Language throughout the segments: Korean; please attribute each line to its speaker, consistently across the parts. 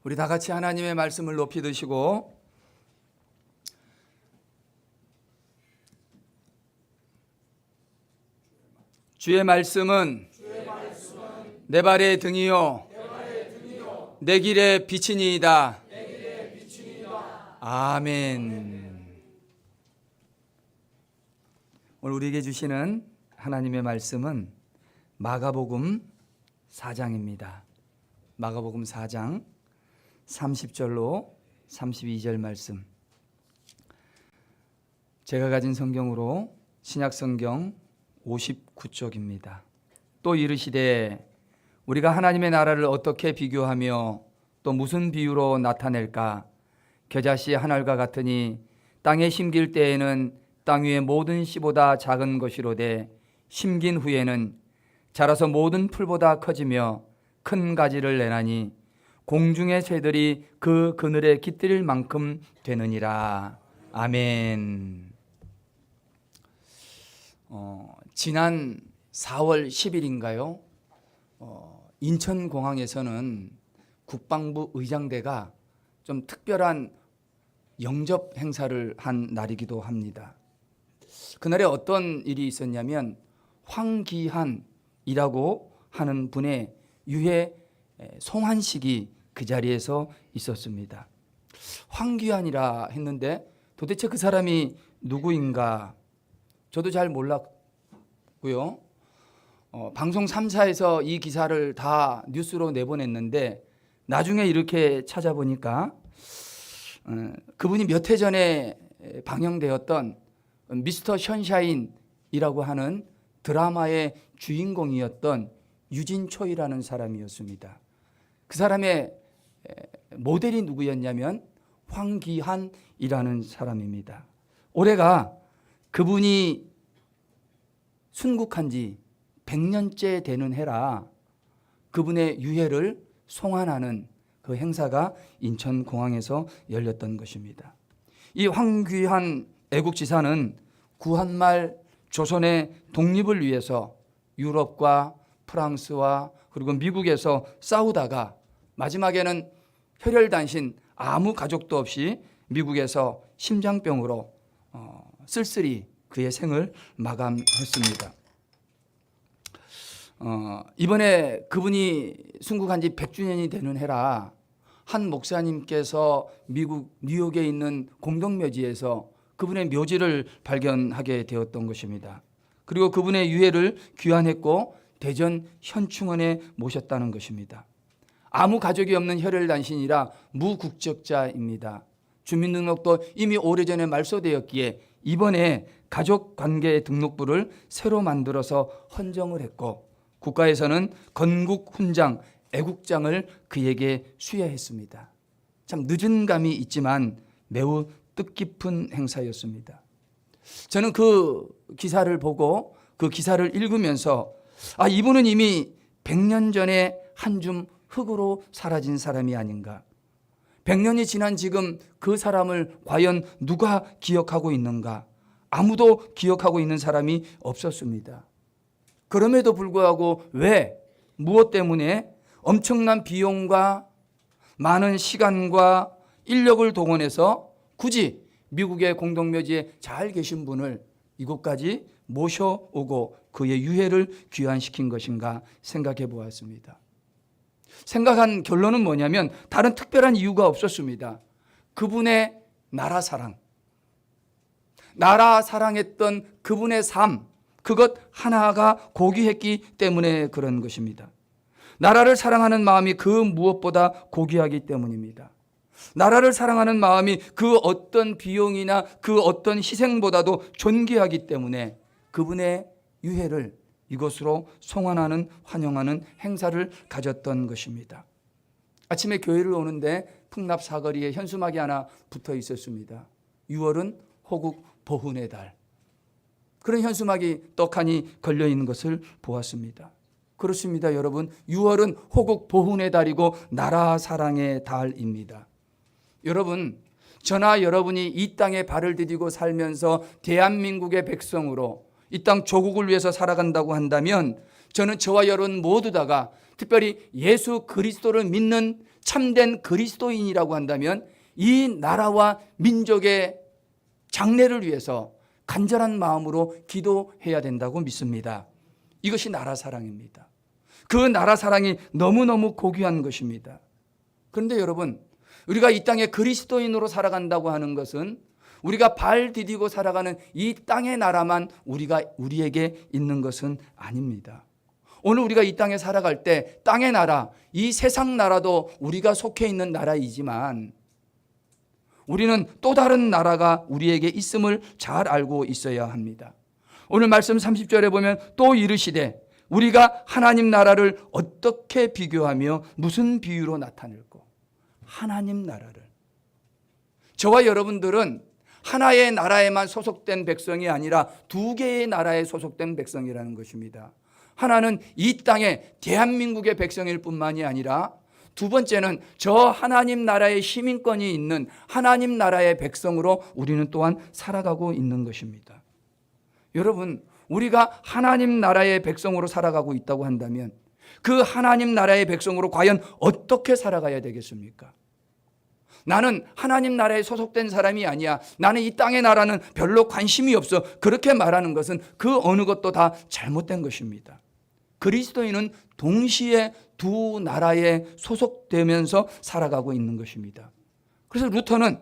Speaker 1: 우리 다 같이 하나님의 말씀을 높이 드시고 주의 말씀은 내 발의 등이요 내 길의 빛이니이다. 아멘. 오늘 우리에게 주시는 하나님의 말씀은 마가복음 4장입니다. 마가복음 4장 30절로 32절 말씀. 제가 가진 성경으로 신약성경 59쪽입니다. 또 이르시되 우리가 하나님의 나라를 어떻게 비교하며 또 무슨 비유로 나타낼까? 겨자씨 한 알과 같으니 땅에 심길 때에는 땅 위의 모든 씨보다 작은 것이로되 심긴 후에는 자라서 모든 풀보다 커지며 큰 가지를 내나니 공중의 새들이 그 그늘에 깃들일 만큼 되느니라. 아멘. 지난 4월 10일인가요? 인천공항에서는 국방부 의장대가 좀 특별한 영접 행사를 한 날이기도 합니다. 그날에 어떤 일이 있었냐면 황기한이라고 하는 분의 유해 송환식이 그 자리에서 있었습니다. 황기한이라 했는데 도대체 그 사람이 누구인가? 저도 잘 몰랐고요. 방송 3사에서 이 기사를 다 뉴스로 내보냈는데 나중에 이렇게 찾아보니까 그분이 몇 해 전에 방영되었던 미스터 션샤인이라고 하는 드라마의 주인공이었던 유진초이라는 사람이었습니다. 그 사람의 모델이 누구였냐면 황기한이라는 사람입니다. 올해가 그분이 순국한 지 100년째 되는 해라 그분의 유해를 송환하는 그 행사가 인천공항에서 열렸던 것입니다. 이 황귀한 애국지사는 구한말 조선의 독립을 위해서 유럽과 프랑스와 그리고 미국에서 싸우다가 마지막에는 혈혈단신 아무 가족도 없이 미국에서 심장병으로 쓸쓸히 그의 생을 마감했습니다. 이번에 그분이 순국한 지 100주년이 되는 해라 한 목사님께서 미국 뉴욕에 있는 공동묘지에서 그분의 묘지를 발견하게 되었던 것입니다. 그리고 그분의 유해를 귀환했고 대전 현충원에 모셨다는 것입니다. 아무 가족이 없는 혈혈단신이라 무국적자입니다. 주민등록도 이미 오래전에 말소되었기에 이번에 가족관계 등록부를 새로 만들어서 헌정을 했고 국가에서는 건국훈장, 애국장을 그에게 수여했습니다. 참 늦은 감이 있지만 매우 뜻깊은 행사였습니다. 저는 그 기사를 보고 그 기사를 읽으면서 이분은 이미 100년 전에 한 줌 흙으로 사라진 사람이 아닌가. 100년이 지난 지금 그 사람을 과연 누가 기억하고 있는가? 아무도 기억하고 있는 사람이 없었습니다. 그럼에도 불구하고 왜, 무엇 때문에 엄청난 비용과 많은 시간과 인력을 동원해서 굳이 미국의 공동묘지에 잘 계신 분을 이곳까지 모셔오고 그의 유해를 귀환시킨 것인가 생각해 보았습니다. 생각한 결론은 뭐냐면 다른 특별한 이유가 없었습니다. 그분의 나라 사랑했던 그분의 삶, 그것 하나가 고귀했기 때문에 그런 것입니다. 나라를 사랑하는 마음이 그 무엇보다 고귀하기 때문입니다. 나라를 사랑하는 마음이 그 어떤 비용이나 그 어떤 희생보다도 존귀하기 때문에 그분의 유해를 이곳으로 송환하는 환영하는 행사를 가졌던 것입니다. 아침에 교회를 오는데 풍납 사거리에 현수막이 하나 붙어 있었습니다. 6월은 호국 보훈의 달. 그런 현수막이 떡하니 걸려있는 것을 보았습니다. 그렇습니다, 여러분. 6월은 호국 보훈의 달이고 나라 사랑의 달입니다. 여러분, 저나 여러분이 이 땅에 발을 디디고 살면서 대한민국의 백성으로 이 땅 조국을 위해서 살아간다고 한다면 저는 저와 여러분 모두 다가 특별히 예수 그리스도를 믿는 참된 그리스도인이라고 한다면 이 나라와 민족의 장래를 위해서 간절한 마음으로 기도해야 된다고 믿습니다. 이것이 나라 사랑입니다. 그 나라 사랑이 너무너무 고귀한 것입니다. 그런데 여러분, 우리가 이 땅에 그리스도인으로 살아간다고 하는 것은 우리가 발 디디고 살아가는 이 땅의 나라만 우리에게 있는 것은 아닙니다. 오늘 우리가 이 땅에 살아갈 때 땅의 나라, 이 세상 나라도 우리가 속해 있는 나라이지만 우리는 또 다른 나라가 우리에게 있음을 잘 알고 있어야 합니다. 오늘 말씀 30절에 보면 또 이르시되 우리가 하나님 나라를 어떻게 비교하며 무슨 비유로 나타낼꼬. 하나님 나라를. 저와 여러분들은 하나의 나라에만 소속된 백성이 아니라 두 개의 나라에 소속된 백성이라는 것입니다. 하나는 이 땅의 대한민국의 백성일 뿐만이 아니라 두 번째는 저 하나님 나라의 시민권이 있는 하나님 나라의 백성으로 우리는 또한 살아가고 있는 것입니다. 여러분, 우리가 하나님 나라의 백성으로 살아가고 있다고 한다면 그 하나님 나라의 백성으로 과연 어떻게 살아가야 되겠습니까? 나는 하나님 나라에 소속된 사람이 아니야. 나는 이 땅의 나라는 별로 관심이 없어. 그렇게 말하는 것은 그 어느 것도 다 잘못된 것입니다. 그리스도인은 동시에 두 나라에 소속되면서 살아가고 있는 것입니다. 그래서 루터는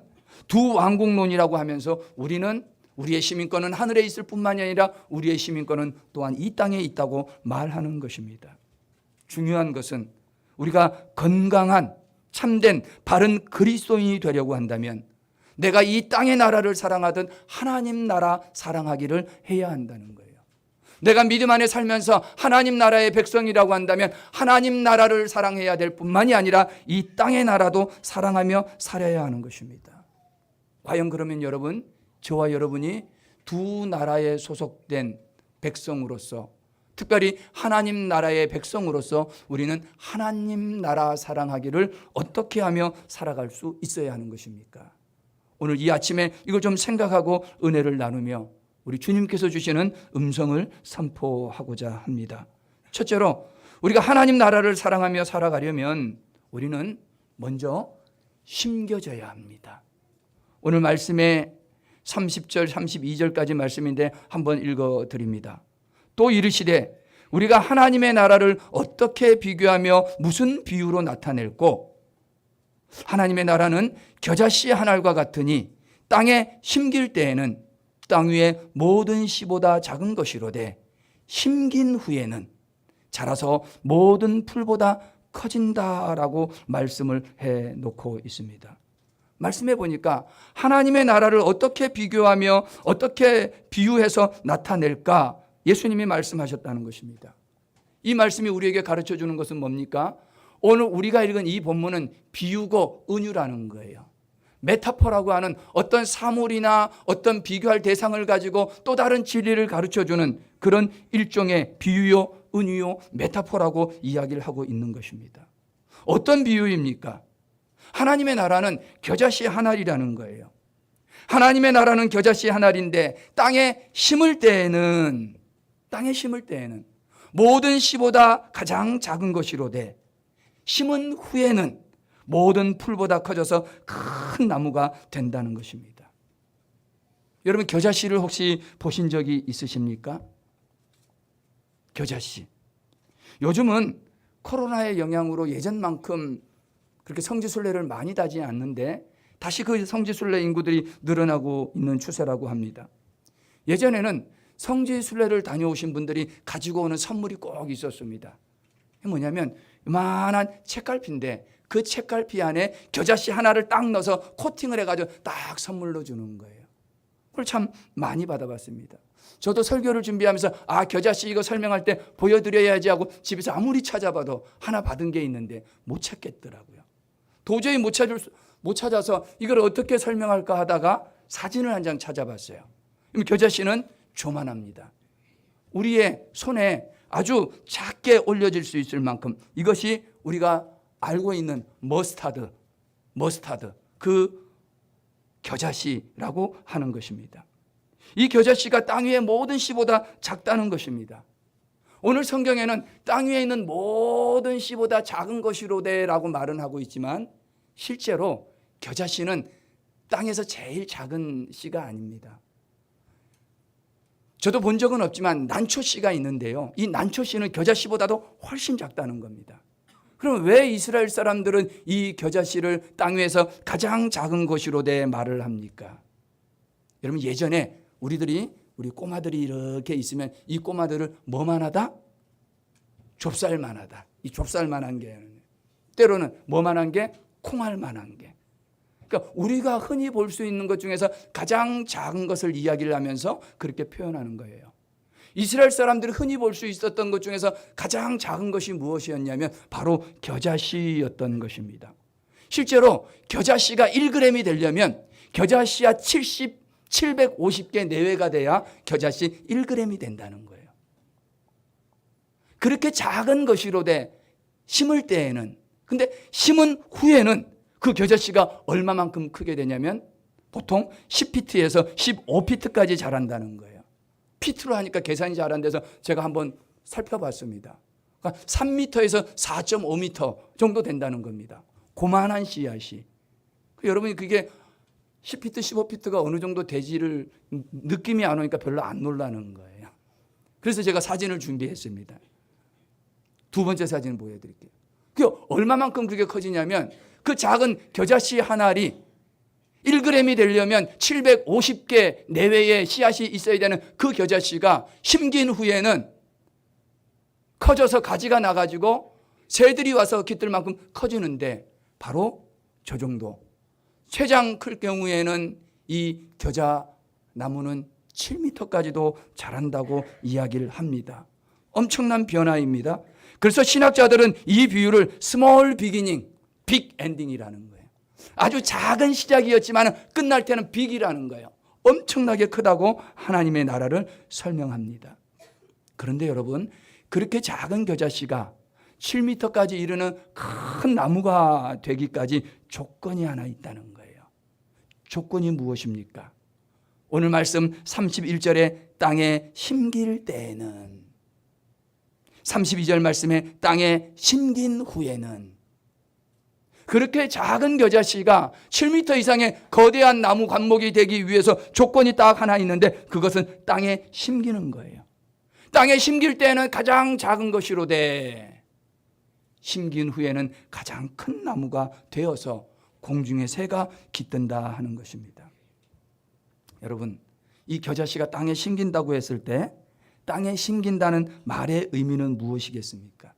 Speaker 1: 두 왕국론이라고 하면서 우리는 우리의 시민권은 하늘에 있을 뿐만이 아니라 우리의 시민권은 또한 이 땅에 있다고 말하는 것입니다. 중요한 것은 우리가 건강한 참된 바른 그리스도인이 되려고 한다면 내가 이 땅의 나라를 사랑하듯 하나님 나라 사랑하기를 해야 한다는 거예요. 내가 믿음 안에 살면서 하나님 나라의 백성이라고 한다면 하나님 나라를 사랑해야 될 뿐만이 아니라 이 땅의 나라도 사랑하며 살아야 하는 것입니다. 과연 그러면 여러분, 저와 여러분이 두 나라에 소속된 백성으로서, 특별히 하나님 나라의 백성으로서 우리는 하나님 나라 사랑하기를 어떻게 하며 살아갈 수 있어야 하는 것입니까? 오늘 이 아침에 이걸 좀 생각하고 은혜를 나누며 우리 주님께서 주시는 음성을 선포하고자 합니다. 첫째로 우리가 하나님 나라를 사랑하며 살아가려면 우리는 먼저 심겨져야 합니다. 오늘 말씀에 30절 32절까지 말씀인데 한번 읽어드립니다. 또 이르시되 우리가 하나님의 나라를 어떻게 비교하며 무슨 비유로 나타낼꼬. 하나님의 나라는 겨자씨 한 알과 같으니 땅에 심길 때에는 땅 위의 모든 씨보다 작은 것이로되 심긴 후에는 자라서 모든 풀보다 커진다라고 말씀을 해놓고 있습니다. 말씀해 보니까 하나님의 나라를 어떻게 비교하며 어떻게 비유해서 나타낼까 예수님이 말씀하셨다는 것입니다. 이 말씀이 우리에게 가르쳐 주는 것은 뭡니까? 오늘 우리가 읽은 이 본문은 비유고 은유라는 거예요. 메타포라고 하는 어떤 사물이나 어떤 비교할 대상을 가지고 또 다른 진리를 가르쳐 주는 그런 일종의 비유요, 은유요, 메타포라고 이야기를 하고 있는 것입니다. 어떤 비유입니까? 하나님의 나라는 겨자씨 한 알이라는 거예요. 하나님의 나라는 겨자씨 한 알인데 땅에 심을 때에는 모든 씨보다 가장 작은 것이로되 심은 후에는 모든 풀보다 커져서 큰 나무가 된다는 것입니다. 여러분, 겨자씨를 혹시 보신 적이 있으십니까? 겨자씨. 요즘은 코로나의 영향으로 예전만큼 그렇게 성지순례를 많이 다니지 않는데 다시 그 성지순례 인구들이 늘어나고 있는 추세라고 합니다. 예전에는 성지순례를 다녀오신 분들이 가지고 오는 선물이 꼭 있었습니다. 뭐냐면 요만한 책갈피인데 그 책갈피 안에 겨자씨 하나를 딱 넣어서 코팅을 해가지고 딱 선물로 주는 거예요. 그걸 참 많이 받아봤습니다. 저도 설교를 준비하면서 겨자씨 이거 설명할 때 보여드려야지 하고 집에서 아무리 찾아봐도 하나 받은 게 있는데 못 찾겠더라고요. 도저히 못 찾아서 이걸 어떻게 설명할까 하다가 사진을 한 장 찾아봤어요. 겨자씨는 조만합니다. 우리의 손에 아주 작게 올려질 수 있을 만큼 이것이 우리가 알고 있는 머스타드 그 겨자씨라고 하는 것입니다. 이 겨자씨가 땅 위의 모든 씨보다 작다는 것입니다. 오늘 성경에는 땅 위에 있는 모든 씨보다 작은 것이로되라고 말은 하고 있지만 실제로 겨자씨는 땅에서 제일 작은 씨가 아닙니다. 저도 본 적은 없지만 난초씨가 있는데요, 이 난초씨는 겨자씨보다도 훨씬 작다는 겁니다. 그럼 왜 이스라엘 사람들은 이 겨자씨를 땅 위에서 가장 작은 것이로되 말을 합니까? 여러분, 예전에 우리 꼬마들이 이렇게 있으면 이 꼬마들을 뭐만 하다? 좁쌀만 하다. 이 좁쌀만한 게, 때로는 뭐만한 게? 콩알만한 게. 그러니까 우리가 흔히 볼 수 있는 것 중에서 가장 작은 것을 이야기를 하면서 그렇게 표현하는 거예요. 이스라엘 사람들이 흔히 볼 수 있었던 것 중에서 가장 작은 것이 무엇이었냐면 바로 겨자씨였던 것입니다. 실제로 겨자씨가 1g이 되려면 겨자씨야 750개 내외가 돼야 겨자씨 1g이 된다는 거예요. 그렇게 작은 것이로되 심을 때에는, 근데 심은 후에는 그 겨자씨가 얼마만큼 크게 되냐면 보통 10피트에서 15피트까지 자란다는 거예요. 피트로 하니까 계산이 잘 안 돼서 제가 한번 살펴봤습니다. 그러니까 3m에서 4.5m 정도 된다는 겁니다. 고만한 씨앗이. 여러분이 그게 10피트, 15피트가 어느 정도 되지를 느낌이 안 오니까 별로 안 놀라는 거예요. 그래서 제가 사진을 준비했습니다. 두 번째 사진을 보여드릴게요. 그 얼마만큼 그게 커지냐면 그 작은 겨자씨 한 알이 1g이 되려면 750개 내외의 씨앗이 있어야 되는 그 겨자씨가 심긴 후에는 커져서 가지가 나가지고 새들이 와서 깃들 만큼 커지는데 바로 저 정도. 최장 클 경우에는 이 겨자 나무는 7m까지도 자란다고 이야기를 합니다. 엄청난 변화입니다. 그래서 신학자들은 이 비유를 스몰 비기닝, 빅 엔딩이라는 거예요. 아주 작은 시작이었지만 끝날 때는 빅이라는 거예요. 엄청나게 크다고 하나님의 나라를 설명합니다. 그런데 여러분, 그렇게 작은 겨자씨가 7m까지 이르는 큰 나무가 되기까지 조건이 하나 있다는 거예요. 조건이 무엇입니까? 오늘 말씀 31절에 땅에 심길 때에는, 32절 말씀에 땅에 심긴 후에는, 그렇게 작은 겨자씨가 7m 이상의 거대한 나무 관목이 되기 위해서 조건이 딱 하나 있는데 그것은 땅에 심기는 거예요. 땅에 심길 때는 가장 작은 것이로되 심긴 후에는 가장 큰 나무가 되어서 공중에 새가 깃든다 하는 것입니다. 여러분, 이 겨자씨가 땅에 심긴다고 했을 때 땅에 심긴다는 말의 의미는 무엇이겠습니까?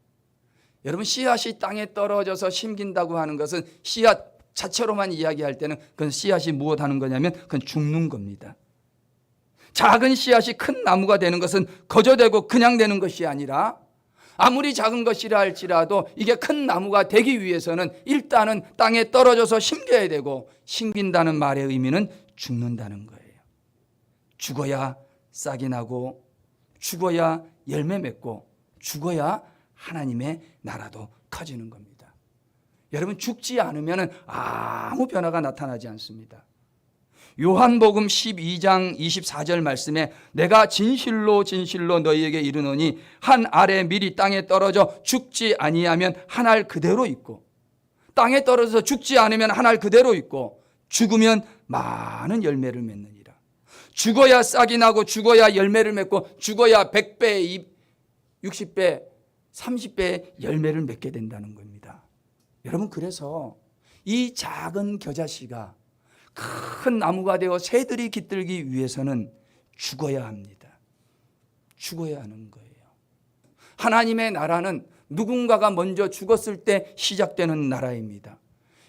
Speaker 1: 여러분, 씨앗이 땅에 떨어져서 심긴다고 하는 것은 씨앗 자체로만 이야기할 때는 그건 씨앗이 무엇 하는 거냐면 그건 죽는 겁니다. 작은 씨앗이 큰 나무가 되는 것은 거저되고 그냥 되는 것이 아니라 아무리 작은 것이라 할지라도 이게 큰 나무가 되기 위해서는 일단은 땅에 떨어져서 심겨야 되고, 심긴다는 말의 의미는 죽는다는 거예요. 죽어야 싹이 나고, 죽어야 열매 맺고, 죽어야 하나님의 나라도 커지는 겁니다. 여러분, 죽지 않으면 아무 변화가 나타나지 않습니다. 요한복음 12장 24절 말씀에 내가 진실로 진실로 너희에게 이르노니 한 알의 밀이 땅에 떨어져 죽지 아니하면 한 알 그대로 있고, 땅에 떨어져서 죽지 않으면 한 알 그대로 있고, 죽으면 많은 열매를 맺느니라. 죽어야 싹이 나고, 죽어야 열매를 맺고, 죽어야 100배, 60배, 30배의 열매를 맺게 된다는 겁니다. 여러분, 그래서 이 작은 겨자씨가 큰 나무가 되어 새들이 깃들기 위해서는 죽어야 합니다. 죽어야 하는 거예요. 하나님의 나라는 누군가가 먼저 죽었을 때 시작되는 나라입니다.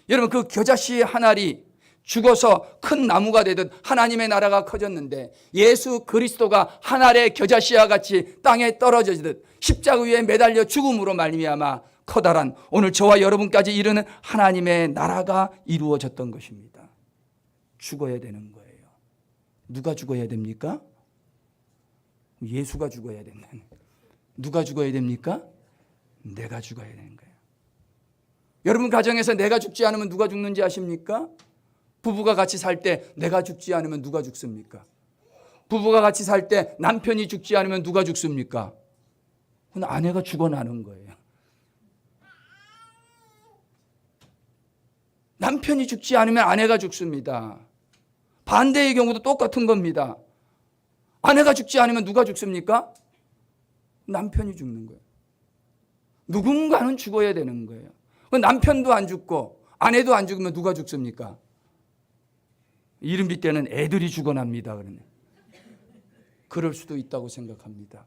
Speaker 1: 여러분, 그 겨자씨 한 알이 죽어서 큰 나무가 되듯 하나님의 나라가 커졌는데, 예수 그리스도가 한 알의 겨자씨와 같이 땅에 떨어지듯 십자가 위에 매달려 죽음으로 말미암아 커다란 오늘 저와 여러분까지 이르는 하나님의 나라가 이루어졌던 것입니다. 죽어야 되는 거예요. 누가 죽어야 됩니까? 예수가 죽어야 된다. 누가 죽어야 됩니까? 내가 죽어야 되는 거예요. 여러분 가정에서 내가 죽지 않으면 누가 죽는지 아십니까? 부부가 같이 살 때 내가 죽지 않으면 누가 죽습니까? 부부가 같이 살 때 남편이 죽지 않으면 누가 죽습니까? 그건 아내가 죽어나는 거예요. 남편이 죽지 않으면 아내가 죽습니다. 반대의 경우도 똑같은 겁니다. 아내가 죽지 않으면 누가 죽습니까? 남편이 죽는 거예요. 누군가는 죽어야 되는 거예요. 남편도 안 죽고 아내도 안 죽으면 누가 죽습니까? 이른비 때는 애들이 죽어납니다. 그러네. 그럴 수도 있다고 생각합니다.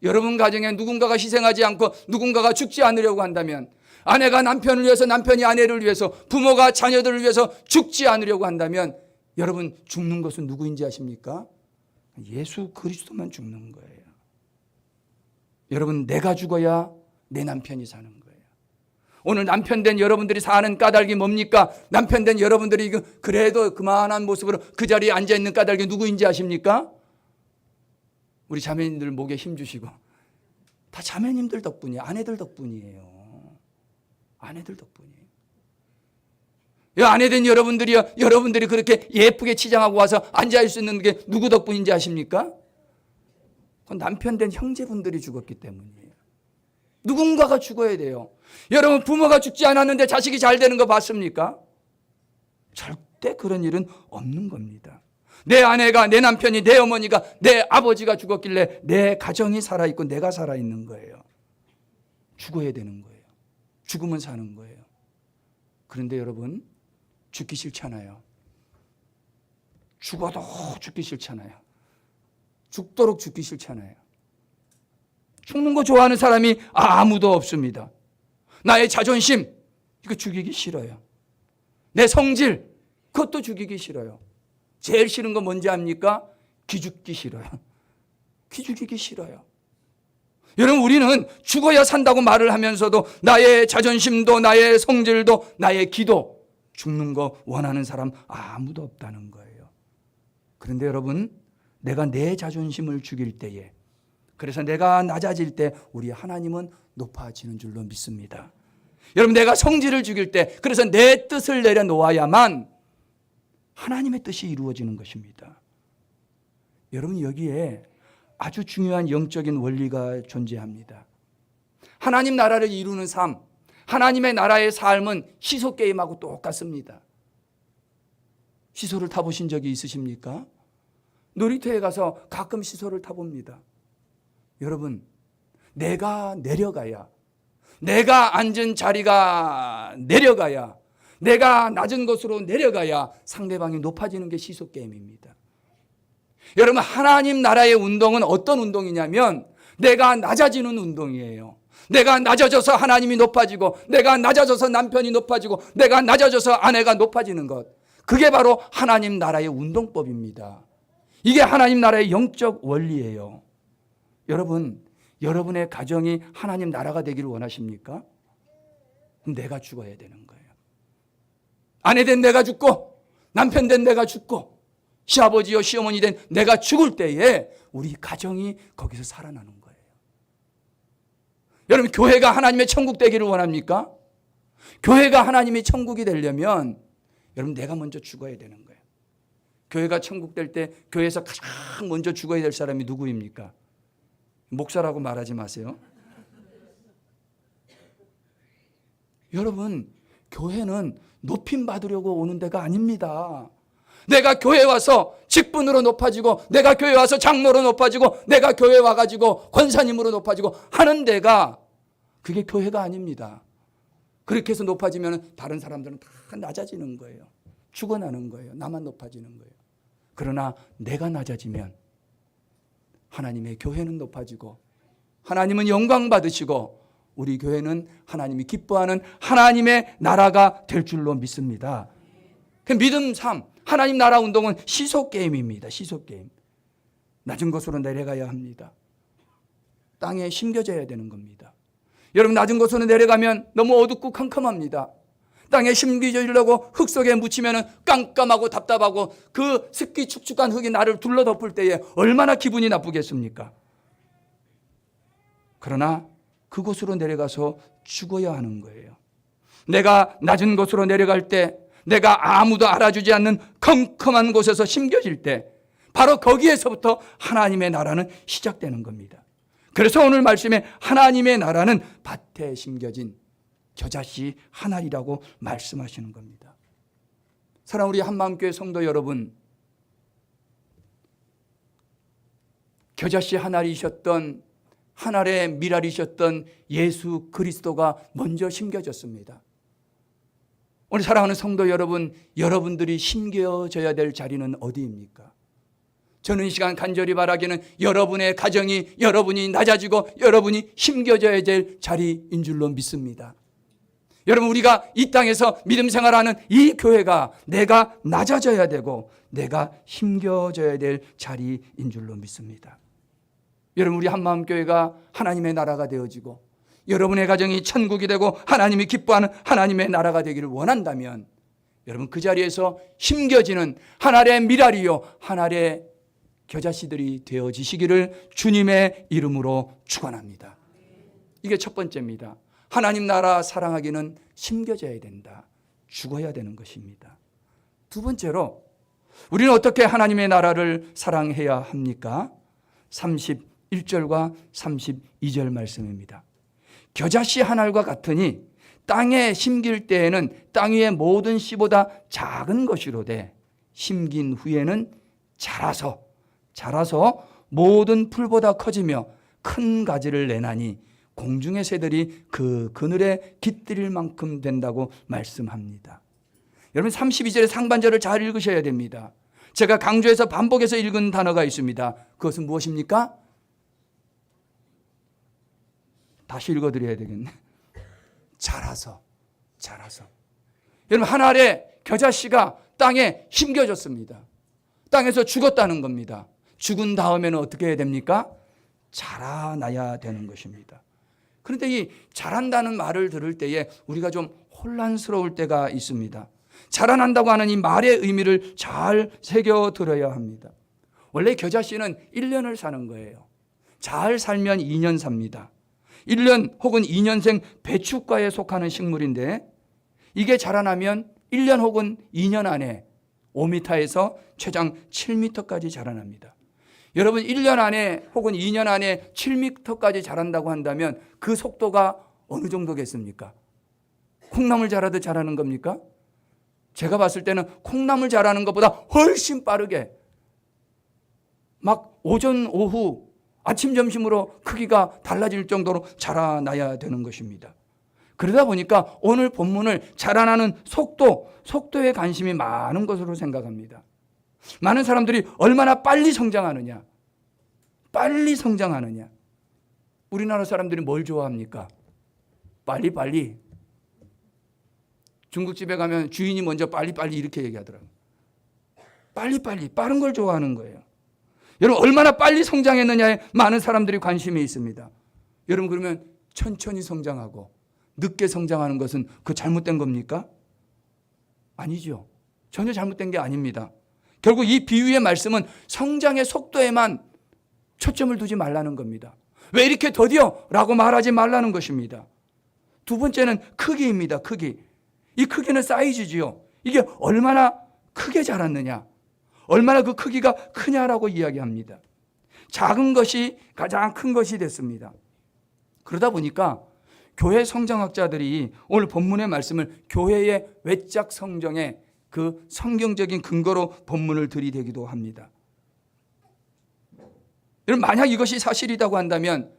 Speaker 1: 여러분 가정에 누군가가 희생하지 않고 누군가가 죽지 않으려고 한다면, 아내가 남편을 위해서, 남편이 아내를 위해서, 부모가 자녀들을 위해서 죽지 않으려고 한다면, 여러분 죽는 것은 누구인지 아십니까? 예수 그리스도만 죽는 거예요. 여러분, 내가 죽어야 내 남편이 사는 거예요. 오늘 남편 된 여러분들이 사는 까닭이 뭡니까? 남편 된 여러분들이 그래도 그만한 모습으로 그 자리에 앉아있는 까닭이 누구인지 아십니까? 우리 자매님들 목에 힘주시고, 다 자매님들 덕분이에요. 아내들 덕분이에요. 아내들 덕분이에요. 아내 된 여러분들이요, 여러분들이 그렇게 예쁘게 치장하고 와서 앉아있을 수 있는 게 누구 덕분인지 아십니까? 그건 남편 된 형제분들이 죽었기 때문이에요. 누군가가 죽어야 돼요. 여러분, 부모가 죽지 않았는데 자식이 잘 되는 거 봤습니까? 절대 그런 일은 없는 겁니다. 내 아내가, 내 남편이, 내 어머니가, 내 아버지가 죽었길래 내 가정이 살아있고 내가 살아있는 거예요. 죽어야 되는 거예요. 죽으면 사는 거예요. 그런데 여러분, 죽기 싫잖아요. 죽어도 죽기 싫잖아요. 죽도록 죽기 싫잖아요. 죽는 거 좋아하는 사람이 아무도 없습니다. 나의 자존심, 이거 죽이기 싫어요. 내 성질, 그것도 죽이기 싫어요. 제일 싫은 건 뭔지 압니까? 기죽기 싫어요. 기죽이기 싫어요. 여러분, 우리는 죽어야 산다고 말을 하면서도 나의 자존심도, 나의 성질도, 나의 기도, 죽는 거 원하는 사람 아무도 없다는 거예요. 그런데 여러분, 내가 내 자존심을 죽일 때에, 그래서 내가 낮아질 때 우리 하나님은 높아지는 줄로 믿습니다. 여러분, 내가 성질을 죽일 때, 그래서 내 뜻을 내려놓아야만 하나님의 뜻이 이루어지는 것입니다. 여러분, 여기에 아주 중요한 영적인 원리가 존재합니다. 하나님 나라를 이루는 삶, 하나님의 나라의 삶은 시소 게임하고 똑같습니다. 시소를 타보신 적이 있으십니까? 놀이터에 가서 가끔 시소를 타봅니다. 여러분, 내가 내려가야, 내가 앉은 자리가 내려가야, 내가 낮은 곳으로 내려가야 상대방이 높아지는 게 시소 게임입니다. 여러분, 하나님 나라의 운동은 어떤 운동이냐면 내가 낮아지는 운동이에요. 내가 낮아져서 하나님이 높아지고, 내가 낮아져서 남편이 높아지고, 내가 낮아져서 아내가 높아지는 것, 그게 바로 하나님 나라의 운동법입니다. 이게 하나님 나라의 영적 원리예요. 여러분, 여러분의 가정이 하나님 나라가 되기를 원하십니까? 그럼 내가 죽어야 되는 거예요. 아내 된 내가 죽고, 남편 된 내가 죽고, 시아버지요 시어머니 된 내가 죽을 때에 우리 가정이 거기서 살아나는 거예요. 여러분, 교회가 하나님의 천국 되기를 원합니까? 교회가 하나님의 천국이 되려면 여러분, 내가 먼저 죽어야 되는 거예요. 교회가 천국 될 때 교회에서 가장 먼저 죽어야 될 사람이 누구입니까? 목사라고 말하지 마세요. 여러분, 교회는 높임 받으려고 오는 데가 아닙니다. 내가 교회 와서 직분으로 높아지고, 내가 교회 와서 장로로 높아지고, 내가 교회 와가지고 권사님으로 높아지고 하는 데가, 그게 교회가 아닙니다. 그렇게 해서 높아지면 다른 사람들은 다 낮아지는 거예요. 죽어나는 거예요. 나만 높아지는 거예요. 그러나 내가 낮아지면 하나님의 교회는 높아지고, 하나님은 영광 받으시고, 우리 교회는 하나님이 기뻐하는 하나님의 나라가 될 줄로 믿습니다. 그 믿음 삶, 하나님 나라 운동은 시소 게임입니다. 시소 게임. 낮은 곳으로 내려가야 합니다. 땅에 심겨져야 되는 겁니다. 여러분, 낮은 곳으로 내려가면 너무 어둡고 캄캄합니다. 땅에 심겨지려고 흙 속에 묻히면 깜깜하고 답답하고, 그 습기 축축한 흙이 나를 둘러덮을 때에 얼마나 기분이 나쁘겠습니까? 그러나 그곳으로 내려가서 죽어야 하는 거예요. 내가 낮은 곳으로 내려갈 때, 내가 아무도 알아주지 않는 컴컴한 곳에서 심겨질 때, 바로 거기에서부터 하나님의 나라는 시작되는 겁니다. 그래서 오늘 말씀에 하나님의 나라는 밭에 심겨진 겨자씨 한 알이라고 말씀하시는 겁니다. 사랑하는 우리 한마음교회 성도 여러분, 겨자씨 한 알이셨던, 한 알의 밀알이셨던 예수 그리스도가 먼저 심겨졌습니다. 오늘 사랑하는 성도 여러분, 여러분들이 심겨져야 될 자리는 어디입니까? 저는 이 시간 간절히 바라기는 여러분의 가정이, 여러분이 낮아지고 여러분이 심겨져야 될 자리인 줄로 믿습니다. 여러분, 우리가 이 땅에서 믿음 생활하는 이 교회가 내가 낮아져야 되고 내가 힘겨져야 될 자리인 줄로 믿습니다. 여러분, 우리 한마음교회가 하나님의 나라가 되어지고 여러분의 가정이 천국이 되고 하나님이 기뻐하는 하나님의 나라가 되기를 원한다면 여러분, 그 자리에서 심겨지는 한 알의 밀알이요 한 알의 겨자씨들이 되어지시기를 주님의 이름으로 축원합니다. 이게 첫 번째입니다. 하나님 나라 사랑하기는 심겨져야 된다. 죽어야 되는 것입니다. 두 번째로 우리는 어떻게 하나님의 나라를 사랑해야 합니까? 31절과 32절 말씀입니다. 겨자씨 한 알과 같으니 땅에 심길 때에는 땅 위의 모든 씨보다 작은 것이로되 심긴 후에는 자라서 모든 풀보다 커지며 큰 가지를 내나니 공중의 새들이 그 그늘에 깃들일 만큼 된다고 말씀합니다. 여러분, 32절의 상반절을 잘 읽으셔야 됩니다. 제가 강조해서 반복해서 읽은 단어가 있습니다. 그것은 무엇입니까? 다시 읽어드려야 되겠네. 자라서. 여러분, 한 알의 겨자씨가 땅에 심겨졌습니다. 땅에서 죽었다는 겁니다. 죽은 다음에는 어떻게 해야 됩니까? 자라나야 되는 것입니다. 그런데 이 자란다는 말을 들을 때에 우리가 좀 혼란스러울 때가 있습니다. 자라난다고 하는 이 말의 의미를 잘 새겨들어야 합니다. 원래 겨자씨는 1년을 사는 거예요. 잘 살면 2년 삽니다. 1년 혹은 2년생 배추과에 속하는 식물인데 이게 자라나면 1년 혹은 2년 안에 5m에서 최장 7m까지 자라납니다. 여러분, 1년 안에 혹은 2년 안에 7m까지 자란다고 한다면 그 속도가 어느 정도겠습니까? 콩나물 자라듯 자라는 겁니까? 제가 봤을 때는 콩나물 자라는 것보다 훨씬 빠르게 막 오전, 오후, 아침, 점심으로 크기가 달라질 정도로 자라나야 되는 것입니다. 그러다 보니까 오늘 본문을 자라나는 속도에 관심이 많은 것으로 생각합니다. 많은 사람들이 얼마나 빨리 성장하느냐. 우리나라 사람들이 뭘 좋아합니까? 빨리. 중국집에 가면 주인이 먼저 빨리 이렇게 얘기하더라고요. 빨리, 빠른 걸 좋아하는 거예요. 여러분, 얼마나 빨리 성장했느냐에 많은 사람들이 관심이 있습니다. 여러분, 그러면 천천히 성장하고 늦게 성장하는 것은 그 잘못된 겁니까? 아니죠. 전혀 잘못된 게 아닙니다. 결국 이 비유의 말씀은 성장의 속도에만 초점을 두지 말라는 겁니다. 왜 이렇게 더뎌? 라고 말하지 말라는 것입니다. 두 번째는 크기입니다. 크기. 이 크기는 사이즈지요. 이게 얼마나 크게 자랐느냐, 얼마나 그 크기가 크냐라고 이야기합니다. 작은 것이 가장 큰 것이 됐습니다. 그러다 보니까 교회 성장학자들이 오늘 본문의 말씀을 교회의 외적 성정의 그 성경적인 근거로 본문을 들이대기도 합니다. 여러분, 만약 이것이 사실이라고 한다면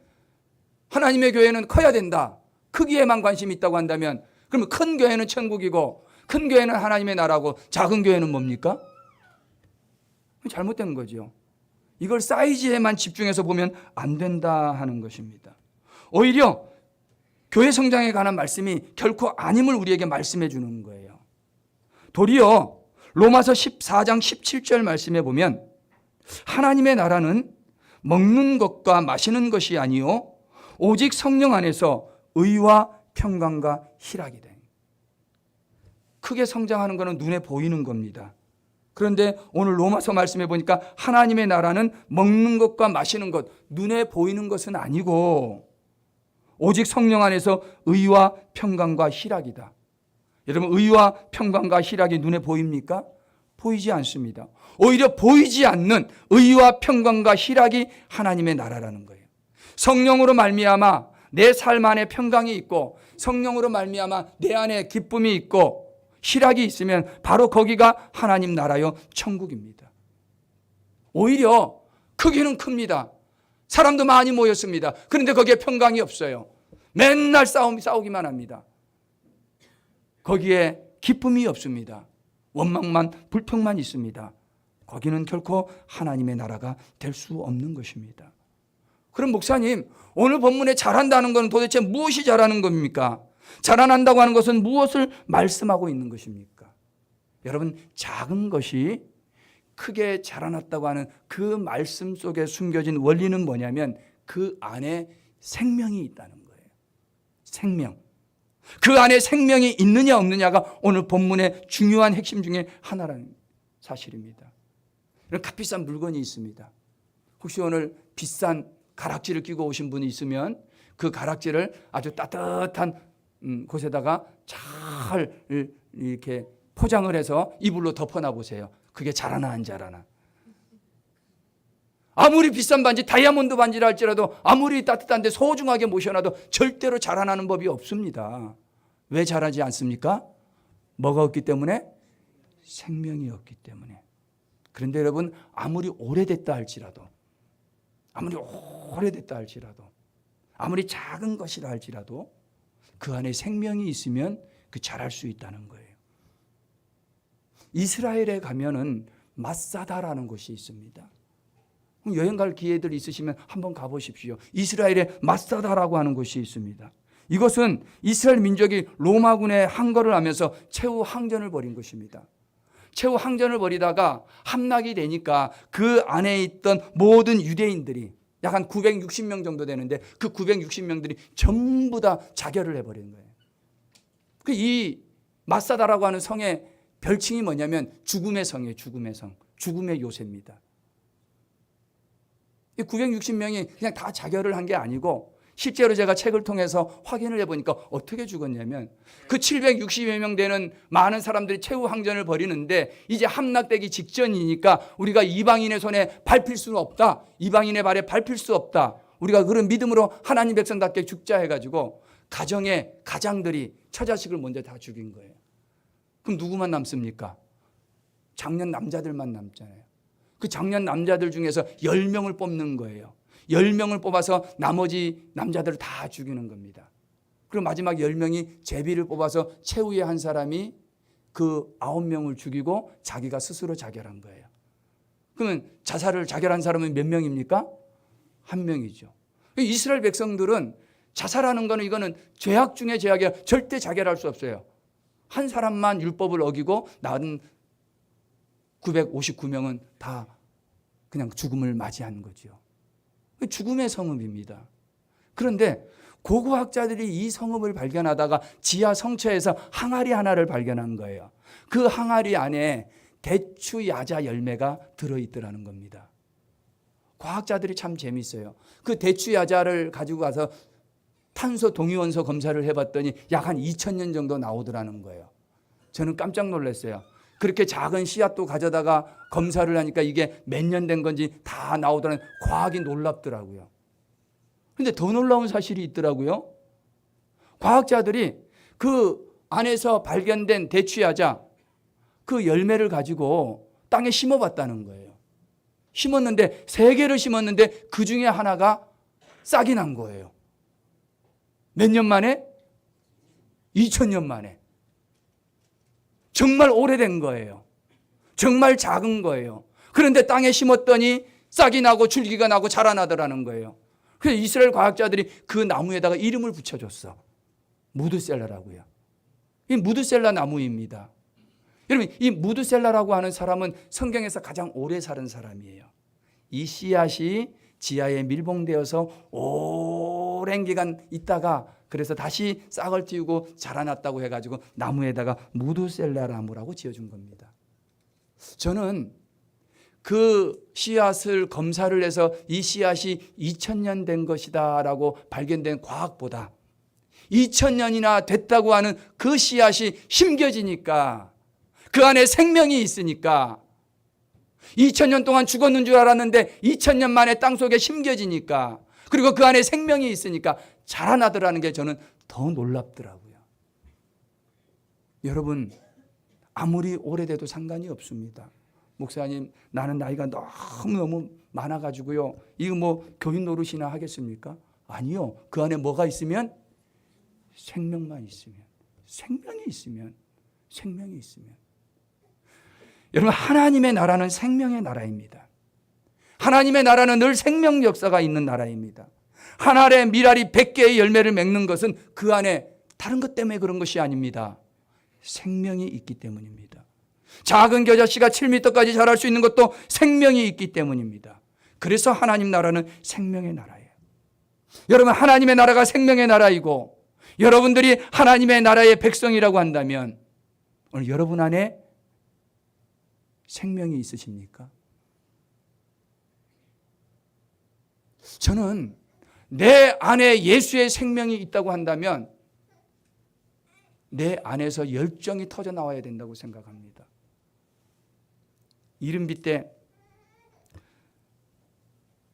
Speaker 1: 하나님의 교회는 커야 된다, 크기에만 관심이 있다고 한다면 그러면 큰 교회는 천국이고 큰 교회는 하나님의 나라고 작은 교회는 뭡니까? 잘못된 거죠. 이걸 사이즈에만 집중해서 보면 안 된다 하는 것입니다. 오히려 교회 성장에 관한 말씀이 결코 아님을 우리에게 말씀해 주는 거예요. 도리어 로마서 14장 17절 말씀에 보면 하나님의 나라는 먹는 것과 마시는 것이 아니요 오직 성령 안에서 의와 평강과 희락이 돼. 크게 성장하는 것은 눈에 보이는 겁니다. 그런데 오늘 로마서 말씀해 보니까 하나님의 나라는 먹는 것과 마시는 것, 눈에 보이는 것은 아니고 오직 성령 안에서 의와 평강과 희락이다. 여러분, 의와 평강과 희락이 눈에 보입니까? 보이지 않습니다. 오히려 보이지 않는 의와 평강과 희락이 하나님의 나라라는 거예요. 성령으로 말미암아 내 삶 안에 평강이 있고 성령으로 말미암아 내 안에 기쁨이 있고 희락이 있으면 바로 거기가 하나님 나라요 천국입니다. 오히려 크기는 큽니다. 사람도 많이 모였습니다. 그런데 거기에 평강이 없어요. 맨날 싸우기만 합니다. 거기에 기쁨이 없습니다. 원망만 불평만 있습니다. 거기는 결코 하나님의 나라가 될 수 없는 것입니다. 그럼 목사님, 오늘 본문에 잘한다는 것은 도대체 무엇이 잘하는 겁니까? 자라난다고 하는 것은 무엇을 말씀하고 있는 것입니까? 여러분, 작은 것이 크게 자라났다고 하는 그 말씀 속에 숨겨진 원리는 뭐냐면 그 안에 생명이 있다는 거예요. 생명. 그 안에 생명이 있느냐 없느냐가 오늘 본문의 중요한 핵심 중에 하나라는 사실입니다. 값비싼 물건이 있습니다. 혹시 오늘 비싼 가락지를 끼고 오신 분이 있으면 그 가락지를 아주 따뜻한 곳에다가 잘 이렇게 포장을 해서 이불로 덮어놔 보세요. 그게 자라나 안 자라나. 아무리 비싼 반지, 다이아몬드 반지라 할지라도 아무리 따뜻한데 소중하게 모셔놔도 절대로 자라나는 법이 없습니다. 왜 자라지 않습니까? 뭐가 없기 때문에? 생명이 없기 때문에. 그런데 여러분, 아무리 오래됐다 할지라도 아무리 작은 것이라 할지라도 그 안에 생명이 있으면 그 자랄 수 있다는 거예요. 이스라엘에 가면은 마사다라는 곳이 있습니다. 여행 갈 기회들이 있으시면 한번 가보십시오. 이스라엘에 마사다라고 하는 곳이 있습니다. 이것은 이스라엘 민족이 로마군의 항거를 하면서 최후 항전을 벌인 것입니다. 최후 항전을 벌이다가 함락이 되니까 그 안에 있던 모든 유대인들이 약 한 960명 정도 되는데 그 960명들이 전부 다 자결을 해버린 거예요. 이 마사다라고 하는 성의 별칭이 뭐냐면 죽음의 성이에요. 죽음의 성. 죽음의 요새입니다. 이 960명이 그냥 다 자결을 한 게 아니고 실제로 제가 책을 통해서 확인을 해보니까 어떻게 죽었냐면 그 760여 명 되는 많은 사람들이 최후 항전을 벌이는데 이제 함락되기 직전이니까 우리가 이방인의 손에 밟힐 수는 없다. 이방인의 발에 밟힐 수 없다. 우리가 그런 믿음으로 하나님 백성답게 죽자 해가지고 가정의 가장들이 처자식을 먼저 다 죽인 거예요. 그럼 누구만 남습니까? 장년 남자들만 남잖아요. 그 장년 남자들 중에서 10명을 뽑는 거예요. 10명을 뽑아서 나머지 남자들을 다 죽이는 겁니다. 그리고 마지막 10명이 제비를 뽑아서 최후의 한 사람이 그 9명을 죽이고 자기가 스스로 자결한 거예요. 그러면 자살을 자결한 사람은 몇 명입니까? 1명이죠. 이스라엘 백성들은 자살하는 거는 이거는 죄악 중에 죄악이야. 절대 자결할 수 없어요. 한 사람만 율법을 어기고 나은 959명은 다 그냥 죽음을 맞이한 거죠. 죽음의 성읍입니다. 그런데 고고학자들이 이 성읍을 발견하다가 지하 성처에서 항아리 하나를 발견한 거예요. 그 항아리 안에 대추 야자 열매가 들어있더라는 겁니다. 과학자들이 참 재밌어요. 그 대추 야자를 가지고 가서 탄소 동위원소 검사를 해봤더니 약 한 2000년 정도 나오더라는 거예요. 저는 깜짝 놀랐어요. 그렇게 작은 씨앗도 가져다가 검사를 하니까 이게 몇 년 된 건지 다 나오더라는 과학이 놀랍더라고요. 그런데 더 놀라운 사실이 있더라고요. 과학자들이 그 안에서 발견된 대추야자 그 열매를 가지고 땅에 심어봤다는 거예요. 심었는데 3개를 심었는데 그 중에 하나가 싹이 난 거예요. 몇 년 만에? 2000년 만에. 정말 오래된 거예요. 정말 작은 거예요. 그런데 땅에 심었더니 싹이 나고 줄기가 나고 자라나더라는 거예요. 그래서 이스라엘 과학자들이 그 나무에다가 이름을 붙여줬어. 무드셀라라고요. 이 무드셀라 나무입니다. 여러분, 이 무드셀라라고 하는 사람은 성경에서 가장 오래 사는 사람이에요. 이 씨앗이 지하에 밀봉되어서 오랜 기간 있다가 그래서 다시 싹을 틔우고 자라났다고 해가지고 나무에다가 무드셀라 나무라고 지어준 겁니다. 저는 그 씨앗을 검사를 해서 이 씨앗이 2000년 된 것이다 라고 발견된 과학보다 2000년이나 됐다고 하는 그 씨앗이 심겨지니까 그 안에 생명이 있으니까 2000년 동안 죽었는 줄 알았는데 2000년 만에 땅속에 심겨지니까 그리고 그 안에 생명이 있으니까 자라나더라는 게 저는 더 놀랍더라고요. 여러분, 아무리 오래돼도 상관이 없습니다. 목사님, 나는 나이가 너무 많아가지고요, 이거 뭐 교인 노릇이나 하겠습니까? 아니요. 그 안에 뭐가 있으면? 생명만 있으면, 생명이 있으면, 생명이 있으면. 여러분, 하나님의 나라는 생명의 나라입니다. 하나님의 나라는 늘 생명 역사가 있는 나라입니다. 한 알의 밀알이 100개의 열매를 맺는 것은 그 안에 다른 것 때문에 그런 것이 아닙니다. 생명이 있기 때문입니다. 작은 겨자씨가 7m까지 자랄 수 있는 것도 생명이 있기 때문입니다. 그래서 하나님 나라는 생명의 나라예요. 여러분, 하나님의 나라가 생명의 나라이고 여러분들이 하나님의 나라의 백성이라고 한다면 오늘 여러분 안에 생명이 있으십니까? 저는 내 안에 예수의 생명이 있다고 한다면 내 안에서 열정이 터져 나와야 된다고 생각합니다. 이른비 때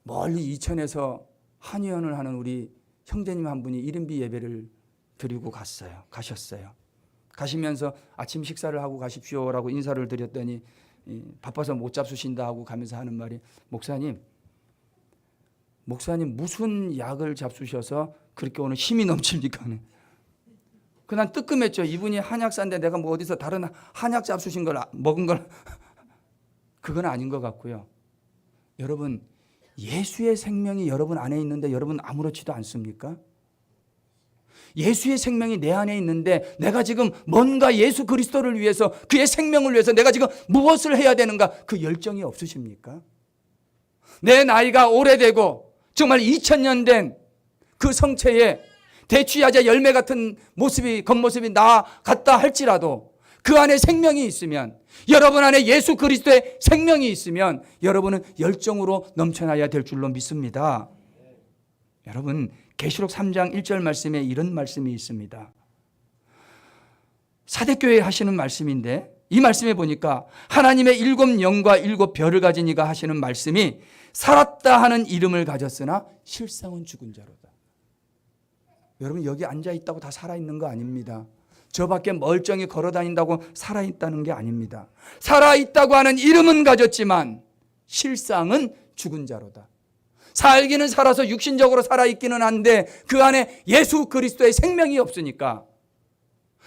Speaker 1: 멀리 이천에서 한의원을 하는 우리 형제님 한 분이 이른비 예배를 드리고 가셨어요. 가시면서 아침 식사를 하고 가십시오라고 인사를 드렸더니 바빠서 못 잡수신다 하고 가면서 하는 말이, 목사님 무슨 약을 잡수셔서 그렇게 오늘 힘이 넘칩니까? 난 뜨끔했죠. 이분이 한약사인데 내가 뭐 어디서 다른 한약 잡수신 걸 먹은 걸 그건 아닌 것 같고요. 여러분, 예수의 생명이 여러분 안에 있는데 여러분 아무렇지도 않습니까? 예수의 생명이 내 안에 있는데 내가 지금 뭔가 예수 그리스도를 위해서, 그의 생명을 위해서 내가 지금 무엇을 해야 되는가, 그 열정이 없으십니까? 내 나이가 오래되고 정말 2000년 된 그 성체에 대추야자 열매 같은 겉모습이 나같다 할지라도 그 안에 생명이 있으면, 여러분 안에 예수 그리스도의 생명이 있으면 여러분은 열정으로 넘쳐나야 될 줄로 믿습니다. 여러분, 계시록 3장 1절 말씀에 이런 말씀이 있습니다. 사대교회에 하시는 말씀인데, 이 말씀에 보니까 하나님의 7 영과 7 별을 가진 이가 하시는 말씀이, 살았다 하는 이름을 가졌으나 실상은 죽은 자로다. 여러분, 여기 앉아있다고 다 살아있는 거 아닙니다. 저 밖에 멀쩡히 걸어다닌다고 살아있다는 게 아닙니다. 살아있다고 하는 이름은 가졌지만 실상은 죽은 자로다. 살기는 살아서 육신적으로 살아있기는 한데 그 안에 예수 그리스도의 생명이 없으니까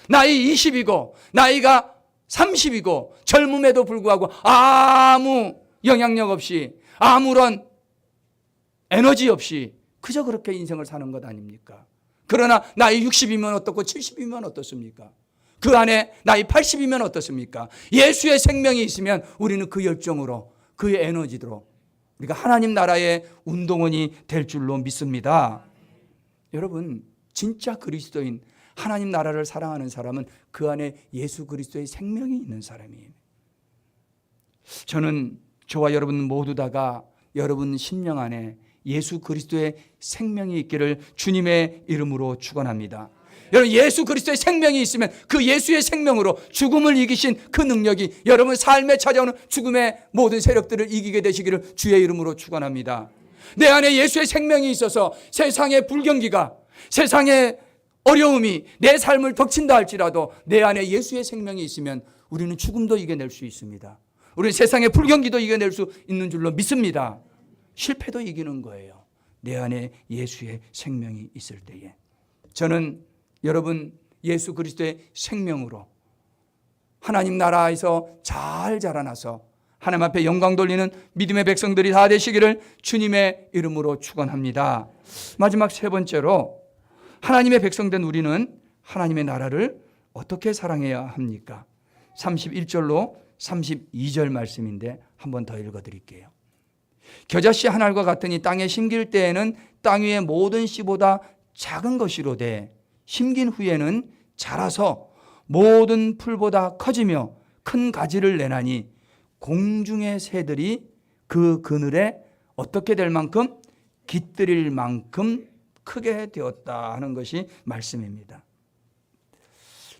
Speaker 1: 나이 20이고 나이가 30이고 젊음에도 불구하고 아무 영향력 없이, 아무런 에너지 없이 그저 그렇게 인생을 사는 것 아닙니까? 그러나 나이 60이면 어떻고 70이면 어떻습니까? 그 안에 나이 80이면 어떻습니까? 예수의 생명이 있으면 우리는 그 열정으로, 그의 에너지로 우리가 하나님 나라의 운동원이 될 줄로 믿습니다. 여러분, 진짜 그리스도인, 하나님 나라를 사랑하는 사람은 그 안에 예수 그리스도의 생명이 있는 사람이에요. 저는 저와 여러분 모두 다가 여러분 심령 안에 예수 그리스도의 생명이 있기를 주님의 이름으로 축원합니다. 여러분, 예수 그리스도의 생명이 있으면 그 예수의 생명으로 죽음을 이기신 그 능력이 여러분 삶에 찾아오는 죽음의 모든 세력들을 이기게 되시기를 주의 이름으로 축원합니다. 내 안에 예수의 생명이 있어서 세상의 불경기가, 세상의 어려움이 내 삶을 덮친다 할지라도 내 안에 예수의 생명이 있으면 우리는 죽음도 이겨낼 수 있습니다. 우리는 세상의 불경기도 이겨낼 수 있는 줄로 믿습니다. 실패도 이기는 거예요. 내 안에 예수의 생명이 있을 때에. 저는 여러분 예수 그리스도의 생명으로 하나님 나라에서 잘 자라나서 하나님 앞에 영광 돌리는 믿음의 백성들이 다 되시기를 주님의 이름으로 축원합니다. 마지막 세 번째로, 하나님의 백성된 우리는 하나님의 나라를 어떻게 사랑해야 합니까? 31절로 32절 말씀인데 한 번 더 읽어드릴게요. 겨자씨 한 알과 같으니 땅에 심길 때에는 땅 위의 모든 씨보다 작은 것이로되 심긴 후에는 자라서 모든 풀보다 커지며 큰 가지를 내나니 공중의 새들이 그 그늘에 어떻게 될 만큼, 깃들일 만큼 크게 되었다 하는 것이 말씀입니다.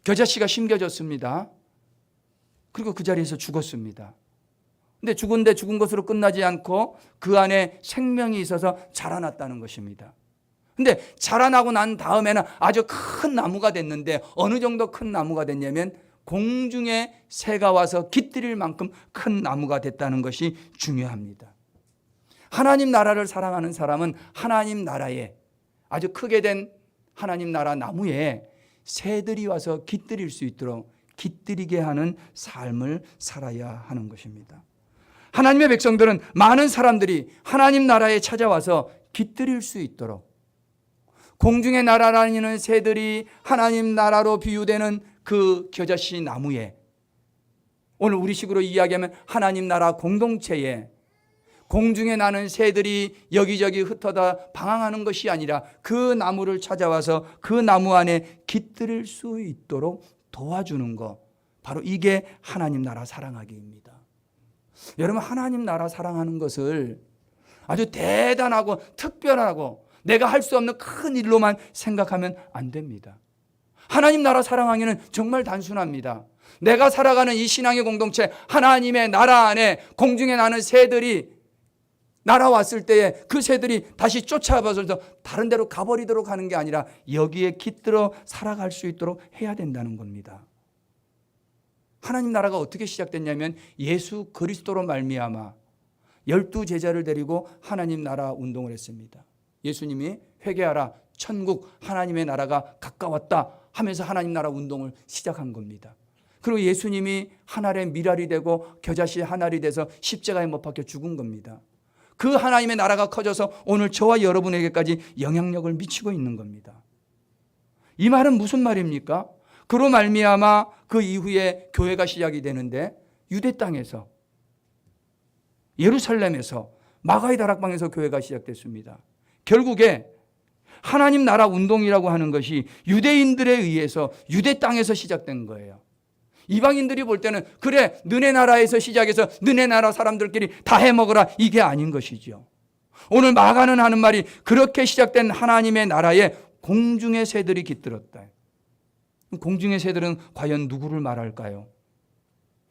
Speaker 1: 겨자씨가 심겨졌습니다. 그리고 그 자리에서 죽었습니다. 근데 죽은데 죽은 것으로 끝나지 않고 그 안에 생명이 있어서 자라났다는 것입니다. 근데 자라나고 난 다음에는 아주 큰 나무가 됐는데 어느 정도 큰 나무가 됐냐면 공중에 새가 와서 깃들일 만큼 큰 나무가 됐다는 것이 중요합니다. 하나님 나라를 사랑하는 사람은 하나님 나라에 아주 크게 된 하나님 나라 나무에 새들이 와서 깃들일 수 있도록 깃들이게 하는 삶을 살아야 하는 것입니다. 하나님의 백성들은 많은 사람들이 하나님 나라에 찾아와서 깃들일 수 있도록 공중에 날아다니는 새들이 하나님 나라로 비유되는 그 겨자씨 나무에 오늘 우리식으로 이야기하면 하나님 나라 공동체에 공중에 나는 새들이 여기저기 흩어다 방황하는 것이 아니라 그 나무를 찾아와서 그 나무 안에 깃들일 수 있도록 도와주는 것, 바로 이게 하나님 나라 사랑하기입니다. 여러분, 하나님 나라 사랑하는 것을 아주 대단하고 특별하고 내가 할 수 없는 큰 일로만 생각하면 안 됩니다. 하나님 나라 사랑하기는 정말 단순합니다. 내가 살아가는 이 신앙의 공동체, 하나님의 나라 안에 공중에 나는 새들이 날아왔을 때에 그 새들이 다시 쫓아와서 다른 데로 가버리도록 하는 게 아니라 여기에 깃들어 살아갈 수 있도록 해야 된다는 겁니다. 하나님 나라가 어떻게 시작됐냐면 예수 그리스도로 말미암아 12 제자를 데리고 하나님 나라 운동을 했습니다. 예수님이 회개하라, 천국 하나님의 나라가 가까웠다 하면서 하나님 나라 운동을 시작한 겁니다. 그리고 예수님이 한 알의 밀알이 되고 겨자씨 한 알이 돼서 십자가에 못 박혀 죽은 겁니다. 그 하나님의 나라가 커져서 오늘 저와 여러분에게까지 영향력을 미치고 있는 겁니다. 이 말은 무슨 말입니까? 그로 말미암아 그 이후에 교회가 시작이 되는데 유대 땅에서 예루살렘에서 마가의 다락방에서 교회가 시작됐습니다. 결국에 하나님 나라 운동이라고 하는 것이 유대인들에 의해서 유대 땅에서 시작된 거예요. 이방인들이 볼 때는 그래 너네 나라에서 시작해서 너네 나라 사람들끼리 다 해먹어라, 이게 아닌 것이죠. 오늘 마가는 하는 말이 그렇게 시작된 하나님의 나라에 공중의 새들이 깃들었다. 공중의 새들은 과연 누구를 말할까요?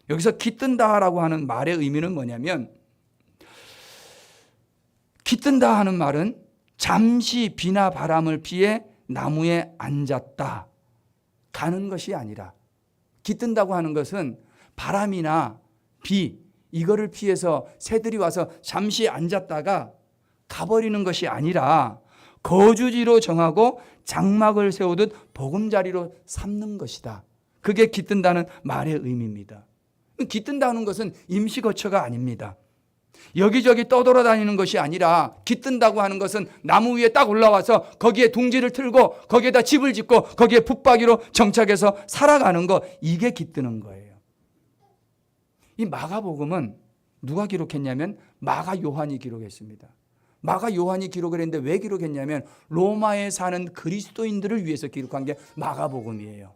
Speaker 1: 여기서 깃든다라고 하는 말의 의미는 뭐냐면, 깃든다 하는 말은 잠시 비나 바람을 피해 나무에 앉았다 가는 것이 아니라, 깃든다고 하는 것은 바람이나 비 이거를 피해서 새들이 와서 잠시 앉았다가 가버리는 것이 아니라 거주지로 정하고 장막을 세우듯 보금자리로 삼는 것이다. 그게 깃든다는 말의 의미입니다. 깃든다는 것은 임시거처가 아닙니다. 여기저기 떠돌아다니는 것이 아니라 깃든다고 하는 것은 나무 위에 딱 올라와서 거기에 둥지를 틀고 거기에다 집을 짓고 거기에 붙박이로 정착해서 살아가는 것, 이게 깃드는 거예요. 이 마가복음은 누가 기록했냐면 마가 요한이 기록했습니다. 마가 요한이 기록을 했는데 왜 기록했냐면 로마에 사는 그리스도인들을 위해서 기록한 게 마가복음이에요.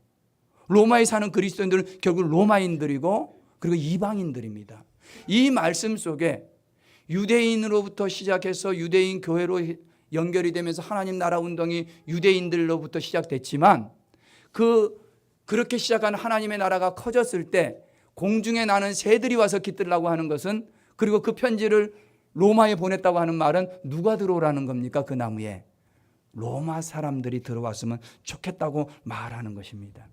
Speaker 1: 로마에 사는 그리스도인들은 결국 로마인들이고 그리고 이방인들입니다. 이 말씀 속에 유대인으로부터 시작해서 유대인 교회로 연결이 되면서 하나님 나라 운동이 유대인들로부터 시작됐지만 그렇게 시작한 하나님의 나라가 커졌을 때 공중에 나는 새들이 와서 깃들라고 하는 것은, 그리고 그 편지를 로마에 보냈다고 하는 말은 누가 들어오라는 겁니까? 그 나무에 로마 사람들이 들어왔으면 좋겠다고 말하는 것입니다.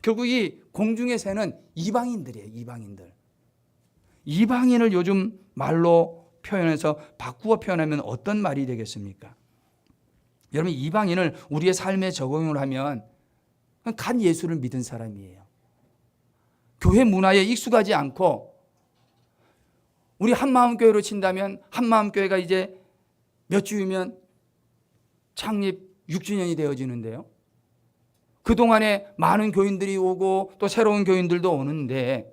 Speaker 1: 결국 이 공중의 새는 이방인들이에요. 이방인을 요즘 말로 표현해서 바꾸어 표현하면 어떤 말이 되겠습니까? 여러분, 이방인을 우리의 삶에 적용을 하면 간 예수를 믿은 사람이에요. 교회 문화에 익숙하지 않고, 우리 한마음교회로 친다면 한마음교회가 이제 몇 주이면 창립 6주년이 되어지는데요. 그동안에 많은 교인들이 오고 또 새로운 교인들도 오는데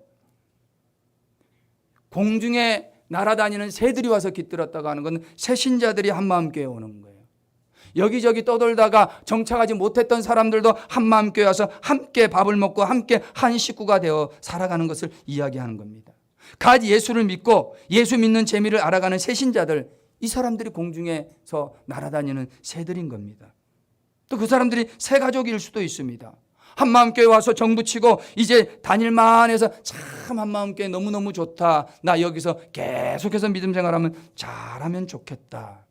Speaker 1: 공중에 날아다니는 새들이 와서 깃들었다고 하는 건 새신자들이 한마음교회에 오는 거예요. 여기저기 떠돌다가 정착하지 못했던 사람들도 한마음교회에 와서 함께 밥을 먹고 함께 한 식구가 되어 살아가는 것을 이야기하는 겁니다. 갓 예수를 믿고 예수 믿는 재미를 알아가는 새신자들, 이 사람들이 공중에서 날아다니는 새들인 겁니다. 또 그 사람들이 새 가족일 수도 있습니다. 한마음교회 와서 정부치고 이제 다닐만 해서 참 한마음교회 너무너무 좋다. 나 여기서 계속해서 믿음 생활하면 잘하면 좋겠다.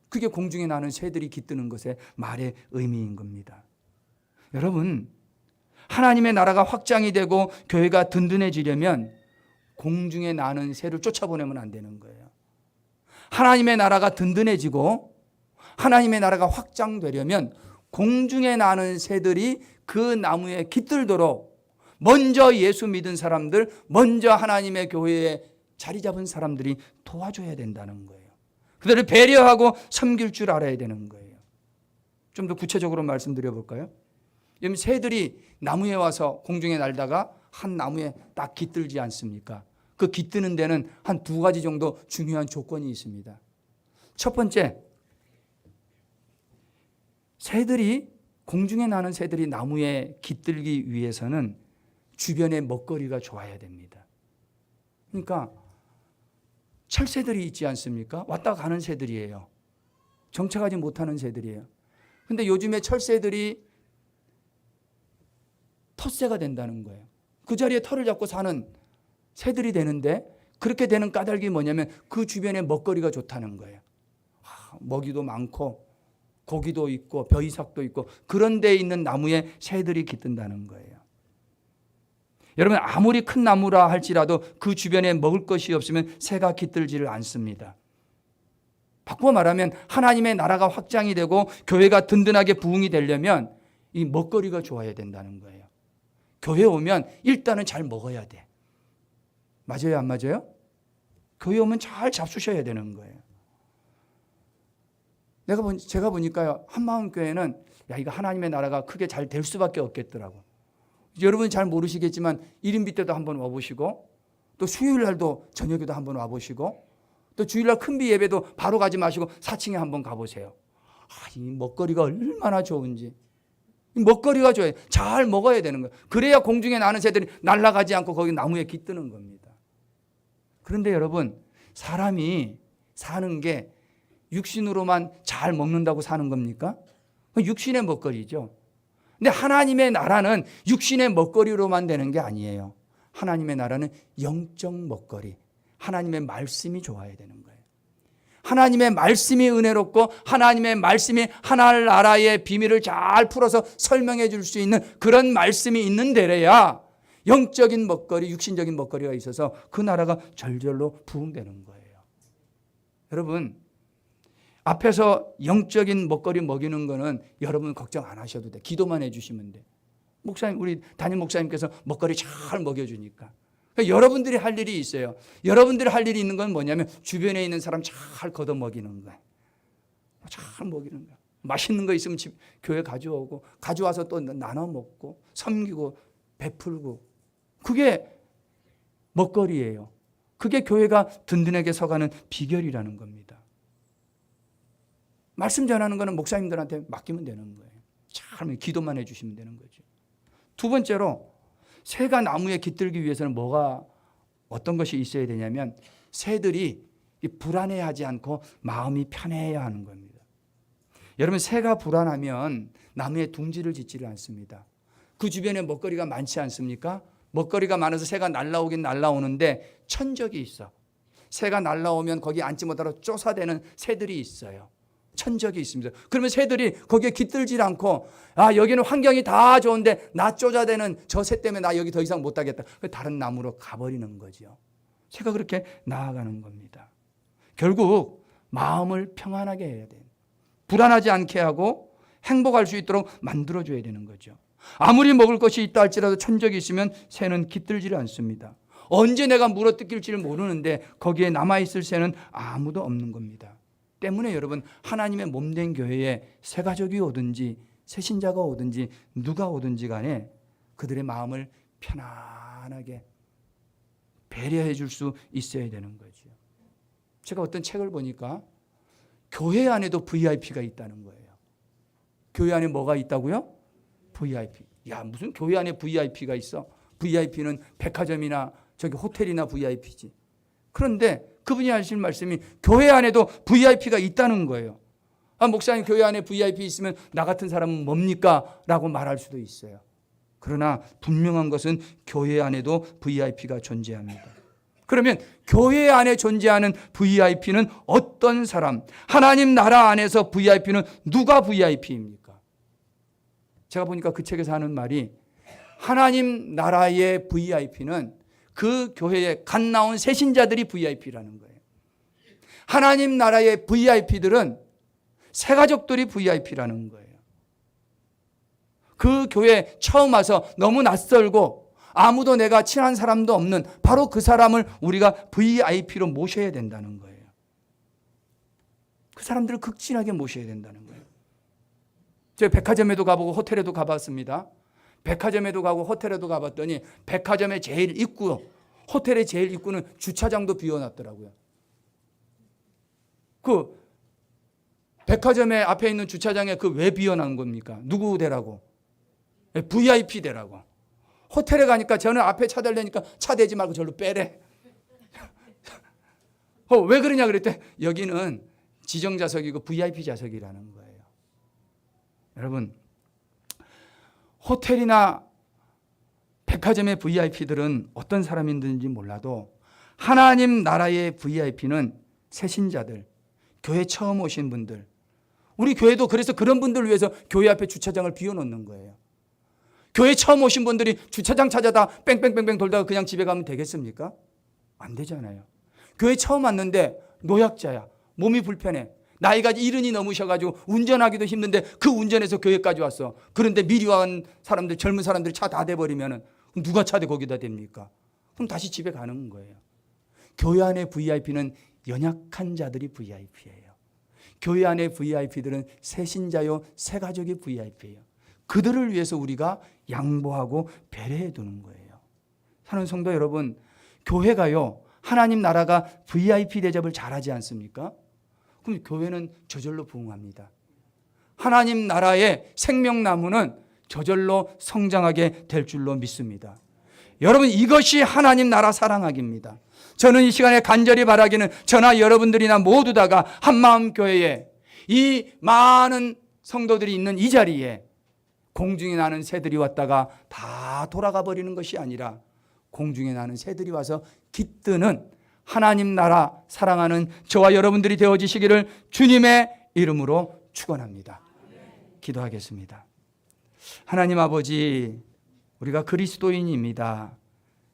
Speaker 1: 그게 공중에 나는 새들이 깃드는 것의 말의 의미인 겁니다. 여러분, 하나님의 나라가 확장이 되고 교회가 든든해지려면 공중에 나는 새를 쫓아보내면 안 되는 거예요. 하나님의 나라가 든든해지고 하나님의 나라가 확장되려면 공중에 나는 새들이 그 나무에 깃들도록 먼저 예수 믿은 사람들, 먼저 하나님의 교회에 자리 잡은 사람들이 도와줘야 된다는 거예요. 그들을 배려하고 섬길 줄 알아야 되는 거예요. 좀 더 구체적으로 말씀드려 볼까요? 여러분, 새들이 나무에 와서 공중에 날다가 한 나무에 딱 깃들지 않습니까? 그 깃드는 데는 한 두 가지 정도 중요한 조건이 있습니다. 첫 번째, 공중에 나는 새들이 나무에 깃들기 위해서는 주변에 먹거리가 좋아야 됩니다. 그러니까 철새들이 있지 않습니까? 왔다 가는 새들이에요. 정착하지 못하는 새들이에요. 근데 요즘에 철새들이 텃새가 된다는 거예요. 그 자리에 털을 잡고 사는 새들이 되는데, 그렇게 되는 까닭이 뭐냐면 그 주변에 먹거리가 좋다는 거예요. 먹이도 많고 고기도 있고 벼이삭도 있고 그런 데 있는 나무에 새들이 깃든다는 거예요. 여러분, 아무리 큰 나무라 할지라도 그 주변에 먹을 것이 없으면 새가 깃들지를 않습니다. 바꿔 말하면 하나님의 나라가 확장이 되고 교회가 든든하게 부흥이 되려면 이 먹거리가 좋아야 된다는 거예요. 교회 오면 일단은 잘 먹어야 돼. 맞아요, 안 맞아요? 교회 오면 잘 잡수셔야 되는 거예요. 제가 보니까요, 한마음교회는 이거 하나님의 나라가 크게 잘 될 수밖에 없겠더라고. 여러분이 잘 모르시겠지만 1인비 때도 한번 와보시고, 또 수요일 날도 저녁에도 한번 와보시고, 또 주일날 큰비 예배도 바로 가지 마시고 4층에 한번 가보세요. 이 먹거리가 얼마나 좋은지. 이 먹거리가 좋아요. 잘 먹어야 되는 거예요. 그래야 공중에 나는 새들이 날아가지 않고 거기 나무에 깃드는 겁니다. 그런데 여러분, 사람이 사는 게 육신으로만 잘 먹는다고 사는 겁니까? 육신의 먹거리죠. 근데 하나님의 나라는 육신의 먹거리로만 되는 게 아니에요. 하나님의 나라는 영적 먹거리, 하나님의 말씀이 좋아야 되는 거예요. 하나님의 말씀이 은혜롭고 하나님의 말씀이 하나나라의 비밀을 잘 풀어서 설명해 줄 수 있는 그런 말씀이 있는 데래야 영적인 먹거리, 육신적인 먹거리가 있어서 그 나라가 절절로 부흥되는 거예요. 여러분, 앞에서 영적인 먹거리 먹이는 거는 여러분 걱정 안 하셔도 돼. 기도만 해주시면 돼. 목사님, 우리 담임 목사님께서 먹거리 잘 먹여주니까. 그러니까 여러분들이 할 일이 있어요. 여러분들이 할 일이 있는 건 뭐냐면 주변에 있는 사람 잘 걷어 먹이는 거야. 잘 먹이는 거야. 맛있는 거 있으면 교회 가져오고, 가져와서 또 나눠 먹고, 섬기고, 베풀고. 그게 먹거리예요. 그게 교회가 든든하게 서가는 비결이라는 겁니다. 말씀 전하는 거는 목사님들한테 맡기면 되는 거예요. 잘 기도만 해주시면 되는 거죠. 두 번째로, 새가 나무에 깃들기 위해서는 어떤 것이 있어야 되냐면 새들이 불안해하지 않고 마음이 편해야 하는 겁니다. 여러분, 새가 불안하면 나무에 둥지를 짓지를 않습니다. 그 주변에 먹거리가 많지 않습니까? 먹거리가 많아서 새가 날라오긴 날라오는데 천적이 있어. 새가 날라오면 거기 앉지 못하고 쫓아대는 새들이 있어요. 천적이 있습니다. 그러면 새들이 거기에 깃들질 않고, 여기는 환경이 다 좋은데 나 쫓아대는 저 새 때문에 나 여기 더 이상 못 하겠다. 다른 나무로 가버리는 거죠. 새가 그렇게 나아가는 겁니다. 결국 마음을 평안하게 해야 돼요. 불안하지 않게 하고 행복할 수 있도록 만들어줘야 되는 거죠. 아무리 먹을 것이 있다 할지라도 천적이 있으면 새는 깃들지를 않습니다. 언제 내가 물어뜯길지를 모르는데 거기에 남아있을 새는 아무도 없는 겁니다. 때문에 여러분, 하나님의 몸된 교회에 새 가족이 오든지 새 신자가 오든지 누가 오든지 간에 그들의 마음을 편안하게 배려해 줄 수 있어야 되는 거죠. 제가 어떤 책을 보니까 교회 안에도 VIP가 있다는 거예요. 교회 안에 뭐가 있다고요? VIP. 무슨 교회 안에 VIP가 있어? VIP는 백화점이나 저기 호텔이나 VIP지. 그런데 그분이 하신 말씀이 교회 안에도 VIP가 있다는 거예요. 목사님, 교회 안에 VIP 있으면 나 같은 사람은 뭡니까? 라고 말할 수도 있어요. 그러나 분명한 것은 교회 안에도 VIP가 존재합니다. 그러면 교회 안에 존재하는 VIP는 어떤 사람? 하나님 나라 안에서 VIP는 누가 VIP입니까? 제가 보니까 그 책에서 하는 말이 하나님 나라의 VIP는 그 교회에 갓 나온 새신자들이 VIP라는 거예요. 하나님 나라의 VIP들은 새가족들이 VIP라는 거예요. 그 교회 처음 와서 너무 낯설고 아무도 내가 친한 사람도 없는 바로 그 사람을 우리가 VIP로 모셔야 된다는 거예요. 그 사람들을 극진하게 모셔야 된다는 거예요. 제가 백화점에도 가보고 호텔에도 가봤습니다. 백화점에도 가고 호텔에도 가봤더니 백화점의 제일 입구, 호텔의 제일 입구는 주차장도 비워놨더라고요. 그 백화점의 앞에 있는 주차장에 그 왜 비워놓은 겁니까? 누구 대라고? VIP 대라고. 호텔에 가니까 저는 앞에 차 대려니까 차 대지 말고 절로 빼래. 왜 그러냐 그랬더니 여기는 지정좌석이고 VIP 좌석이라는 거예요. 여러분, 호텔이나 백화점의 VIP들은 어떤 사람인지 몰라도 하나님 나라의 VIP는 새신자들, 교회 처음 오신 분들, 우리 교회도 그래서 그런 분들을 위해서 교회 앞에 주차장을 비워놓는 거예요. 교회 처음 오신 분들이 주차장 찾아다 뺑뺑뺑뺑 돌다가 그냥 집에 가면 되겠습니까? 안 되잖아요. 교회 처음 왔는데 노약자야, 몸이 불편해, 나이가 70이 넘으셔가지고 운전하기도 힘든데 그 운전해서 교회까지 왔어. 그런데 미리 온 사람들, 젊은 사람들이 차 다 대버리면 누가 차 대 거기다 댑니까? 그럼 다시 집에 가는 거예요. 교회 안의 VIP는 연약한 자들이 VIP예요. 교회 안의 VIP들은 새신자요, 새가족이 VIP예요. 그들을 위해서 우리가 양보하고 배려해 두는 거예요. 사랑하는 성도 여러분, 교회가요, 하나님 나라가 VIP 대접을 잘하지 않습니까? 그럼 교회는 저절로 부흥합니다. 하나님 나라의 생명나무는 저절로 성장하게 될 줄로 믿습니다. 여러분, 이것이 하나님 나라 사랑하기입니다. 저는 이 시간에 간절히 바라기는 저나 여러분들이나 모두 다가 한마음 교회에 이 많은 성도들이 있는 이 자리에 공중에 나는 새들이 왔다가 다 돌아가 버리는 것이 아니라 공중에 나는 새들이 와서 깃드는 하나님 나라 사랑하는 저와 여러분들이 되어지시기를 주님의 이름으로 축원합니다. 기도하겠습니다. 하나님 아버지, 우리가 그리스도인입니다.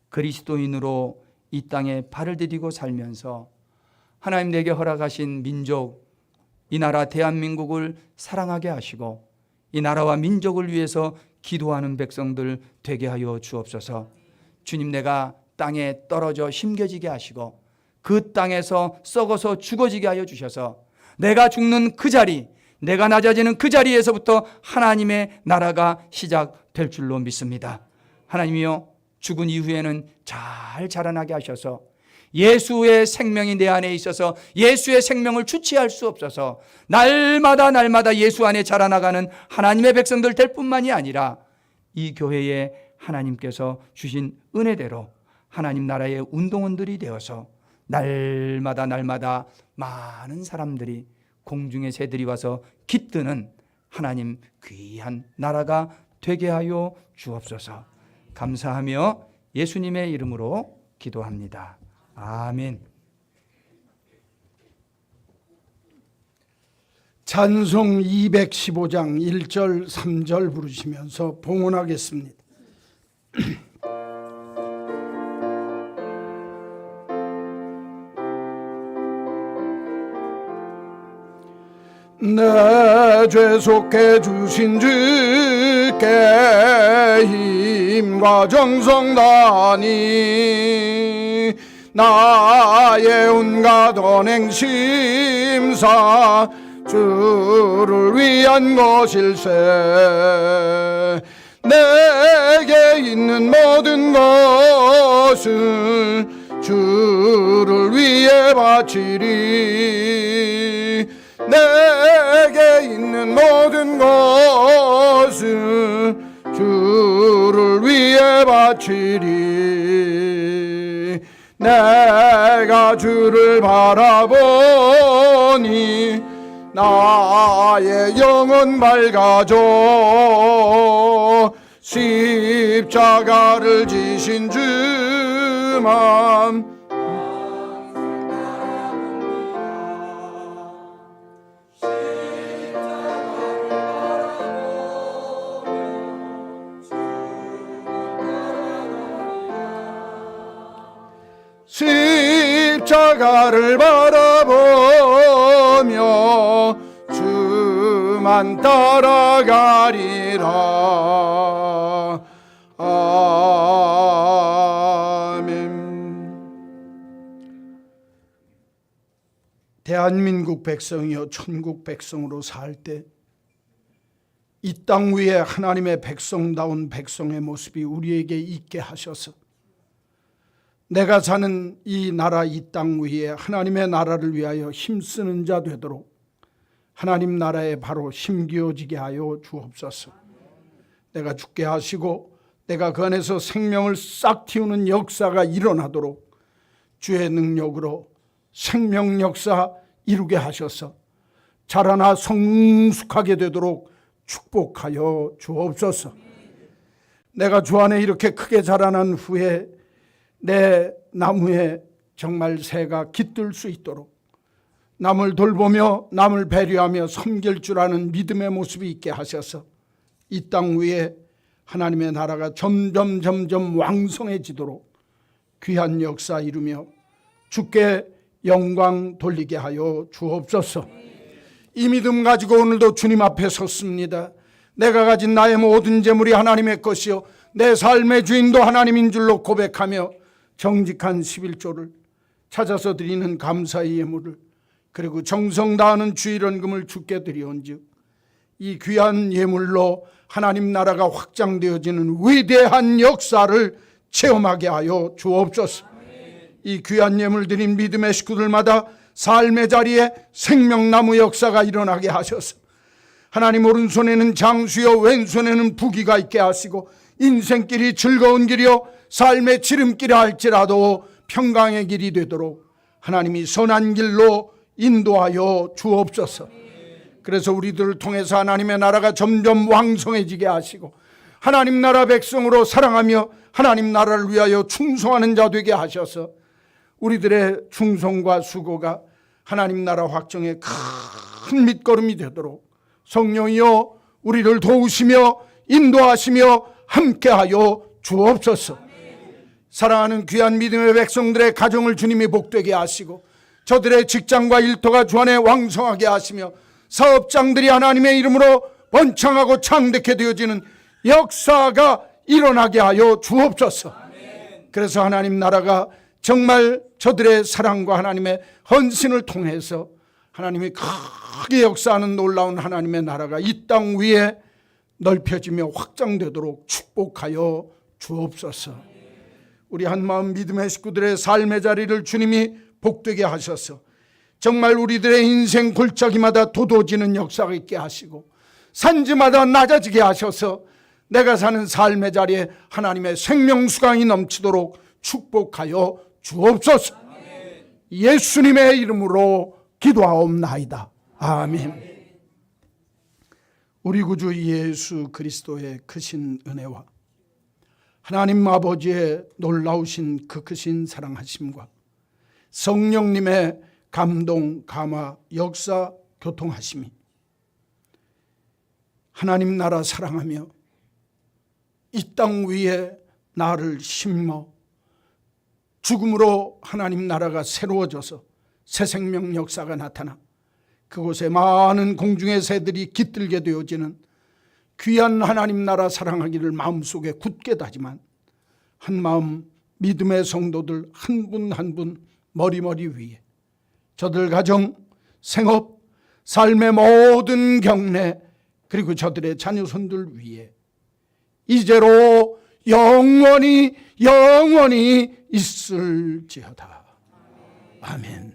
Speaker 1: 그리스도인으로 이 땅에 발을 디디고 살면서 하나님 내게 허락하신 민족, 이 나라 대한민국을 사랑하게 하시고 이 나라와 민족을 위해서 기도하는 백성들 되게 하여 주옵소서. 주님, 내가 땅에 떨어져 심겨지게 하시고 그 땅에서 썩어서 죽어지게 하여 주셔서 내가 죽는 그 자리, 내가 낮아지는 그 자리에서부터 하나님의 나라가 시작될 줄로 믿습니다. 하나님이여, 죽은 이후에는 잘 자라나게 하셔서 예수의 생명이 내 안에 있어서 예수의 생명을 주체할 수 없어서 날마다 예수 안에 자라나가는 하나님의 백성들 될 뿐만이 아니라 이 교회에 하나님께서 주신 은혜대로 하나님 나라의 운동원들이 되어서 날마다 많은 사람들이 공중의 새들이 와서 깃드는 하나님 귀한 나라가 되게 하여 주옵소서. 감사하며 예수님의 이름으로 기도합니다. 아멘.
Speaker 2: 찬송 215장 1절 3절 부르시면서 봉헌하겠습니다. 내 죄 속해 주신 주께 힘과 정성 다하니 나의 온갖 언행 심사 주를 위한 것일세. 내게 있는 모든 것을 주를 위해 바치리. 내게 있는 모든 것을 주를 위해 바치리. 내가 주를 바라보니 나의 영혼 밝아져 십자가를 지신 주만 십자가를 바라보며 주만 따라가리라. 아멘. 대한민국 백성이여 천국 백성으로 살 때 이 땅 위에 하나님의 백성다운 백성의 모습이 우리에게 있게 하셔서 내가 사는 이 나라 이 땅 위에 하나님의 나라를 위하여 힘쓰는 자 되도록 하나님 나라에 바로 힘기어지게 하여 주옵소서. 내가 죽게 하시고 내가 그 안에서 생명을 싹 틔우는 역사가 일어나도록 주의 능력으로 생명 역사 이루게 하셔서 자라나 성숙하게 되도록 축복하여 주옵소서. 내가 주 안에 이렇게 크게 자라난 후에 내 나무에 정말 새가 깃들 수 있도록 남을 돌보며 남을 배려하며 섬길 줄 아는 믿음의 모습이 있게 하셔서 이 땅 위에 하나님의 나라가 점점 왕성해지도록 귀한 역사 이루며 주께 영광 돌리게 하여 주옵소서. 이 믿음 가지고 오늘도 주님 앞에 섰습니다. 내가 가진 나의 모든 재물이 하나님의 것이요 내 삶의 주인도 하나님인 줄로 고백하며 정직한 11조를 찾아서 드리는 감사의 예물을 그리고 정성 다하는 주일원금을 주께 드리온즉 이 귀한 예물로 하나님 나라가 확장되어지는 위대한 역사를 체험하게 하여 주옵소서. 이 귀한 예물 드린 믿음의 식구들마다 삶의 자리에 생명나무 역사가 일어나게 하셔서 하나님 오른손에는 장수여 왼손에는 부귀가 있게 하시고 인생길이 즐거운 길이요 삶의 지름길이라 할지라도 평강의 길이 되도록 하나님이 선한 길로 인도하여 주옵소서. 그래서 우리들을 통해서 하나님의 나라가 점점 왕성해지게 하시고 하나님 나라 백성으로 사랑하며 하나님 나라를 위하여 충성하는 자 되게 하셔서 우리들의 충성과 수고가 하나님 나라 확정의 큰 밑거름이 되도록 성령이여 우리를 도우시며 인도하시며 함께하여 주옵소서. 사랑하는 귀한 믿음의 백성들의 가정을 주님이 복되게 하시고 저들의 직장과 일터가 주 안에 왕성하게 하시며 사업장들이 하나님의 이름으로 번창하고 창대케 되어지는 역사가 일어나게 하여 주옵소서. 그래서 하나님 나라가 정말 저들의 사랑과 하나님의 헌신을 통해서 하나님이 크게 역사하는 놀라운 하나님의 나라가 이 땅 위에 넓혀지며 확장되도록 축복하여 주옵소서. 우리 한마음 믿음의 식구들의 삶의 자리를 주님이 복되게 하셔서 정말 우리들의 인생 골짜기마다 도도지는 역사가 있게 하시고 산지마다 낮아지게 하셔서 내가 사는 삶의 자리에 하나님의 생명수강이 넘치도록 축복하여 주옵소서. 예수님의 이름으로 기도하옵나이다. 아멘. 우리 구주 예수 그리스도의 크신 은혜와 하나님 아버지의 놀라우신 그 크신 사랑하심과 성령님의 감동, 감화, 역사, 교통하심이 하나님 나라 사랑하며 이 땅 위에 나를 심어 죽음으로 하나님 나라가 새로워져서 새 생명 역사가 나타나 그곳에 많은 공중의 새들이 깃들게 되어지는 귀한 하나님 나라 사랑하기를 마음속에 굳게 다지만 한마음 믿음의 성도들 한 분 한 분 머리머리 위에 저들 가정, 생업, 삶의 모든 경례 그리고 저들의 자녀손들 위에 이제로 영원히 있을지어다. 아멘.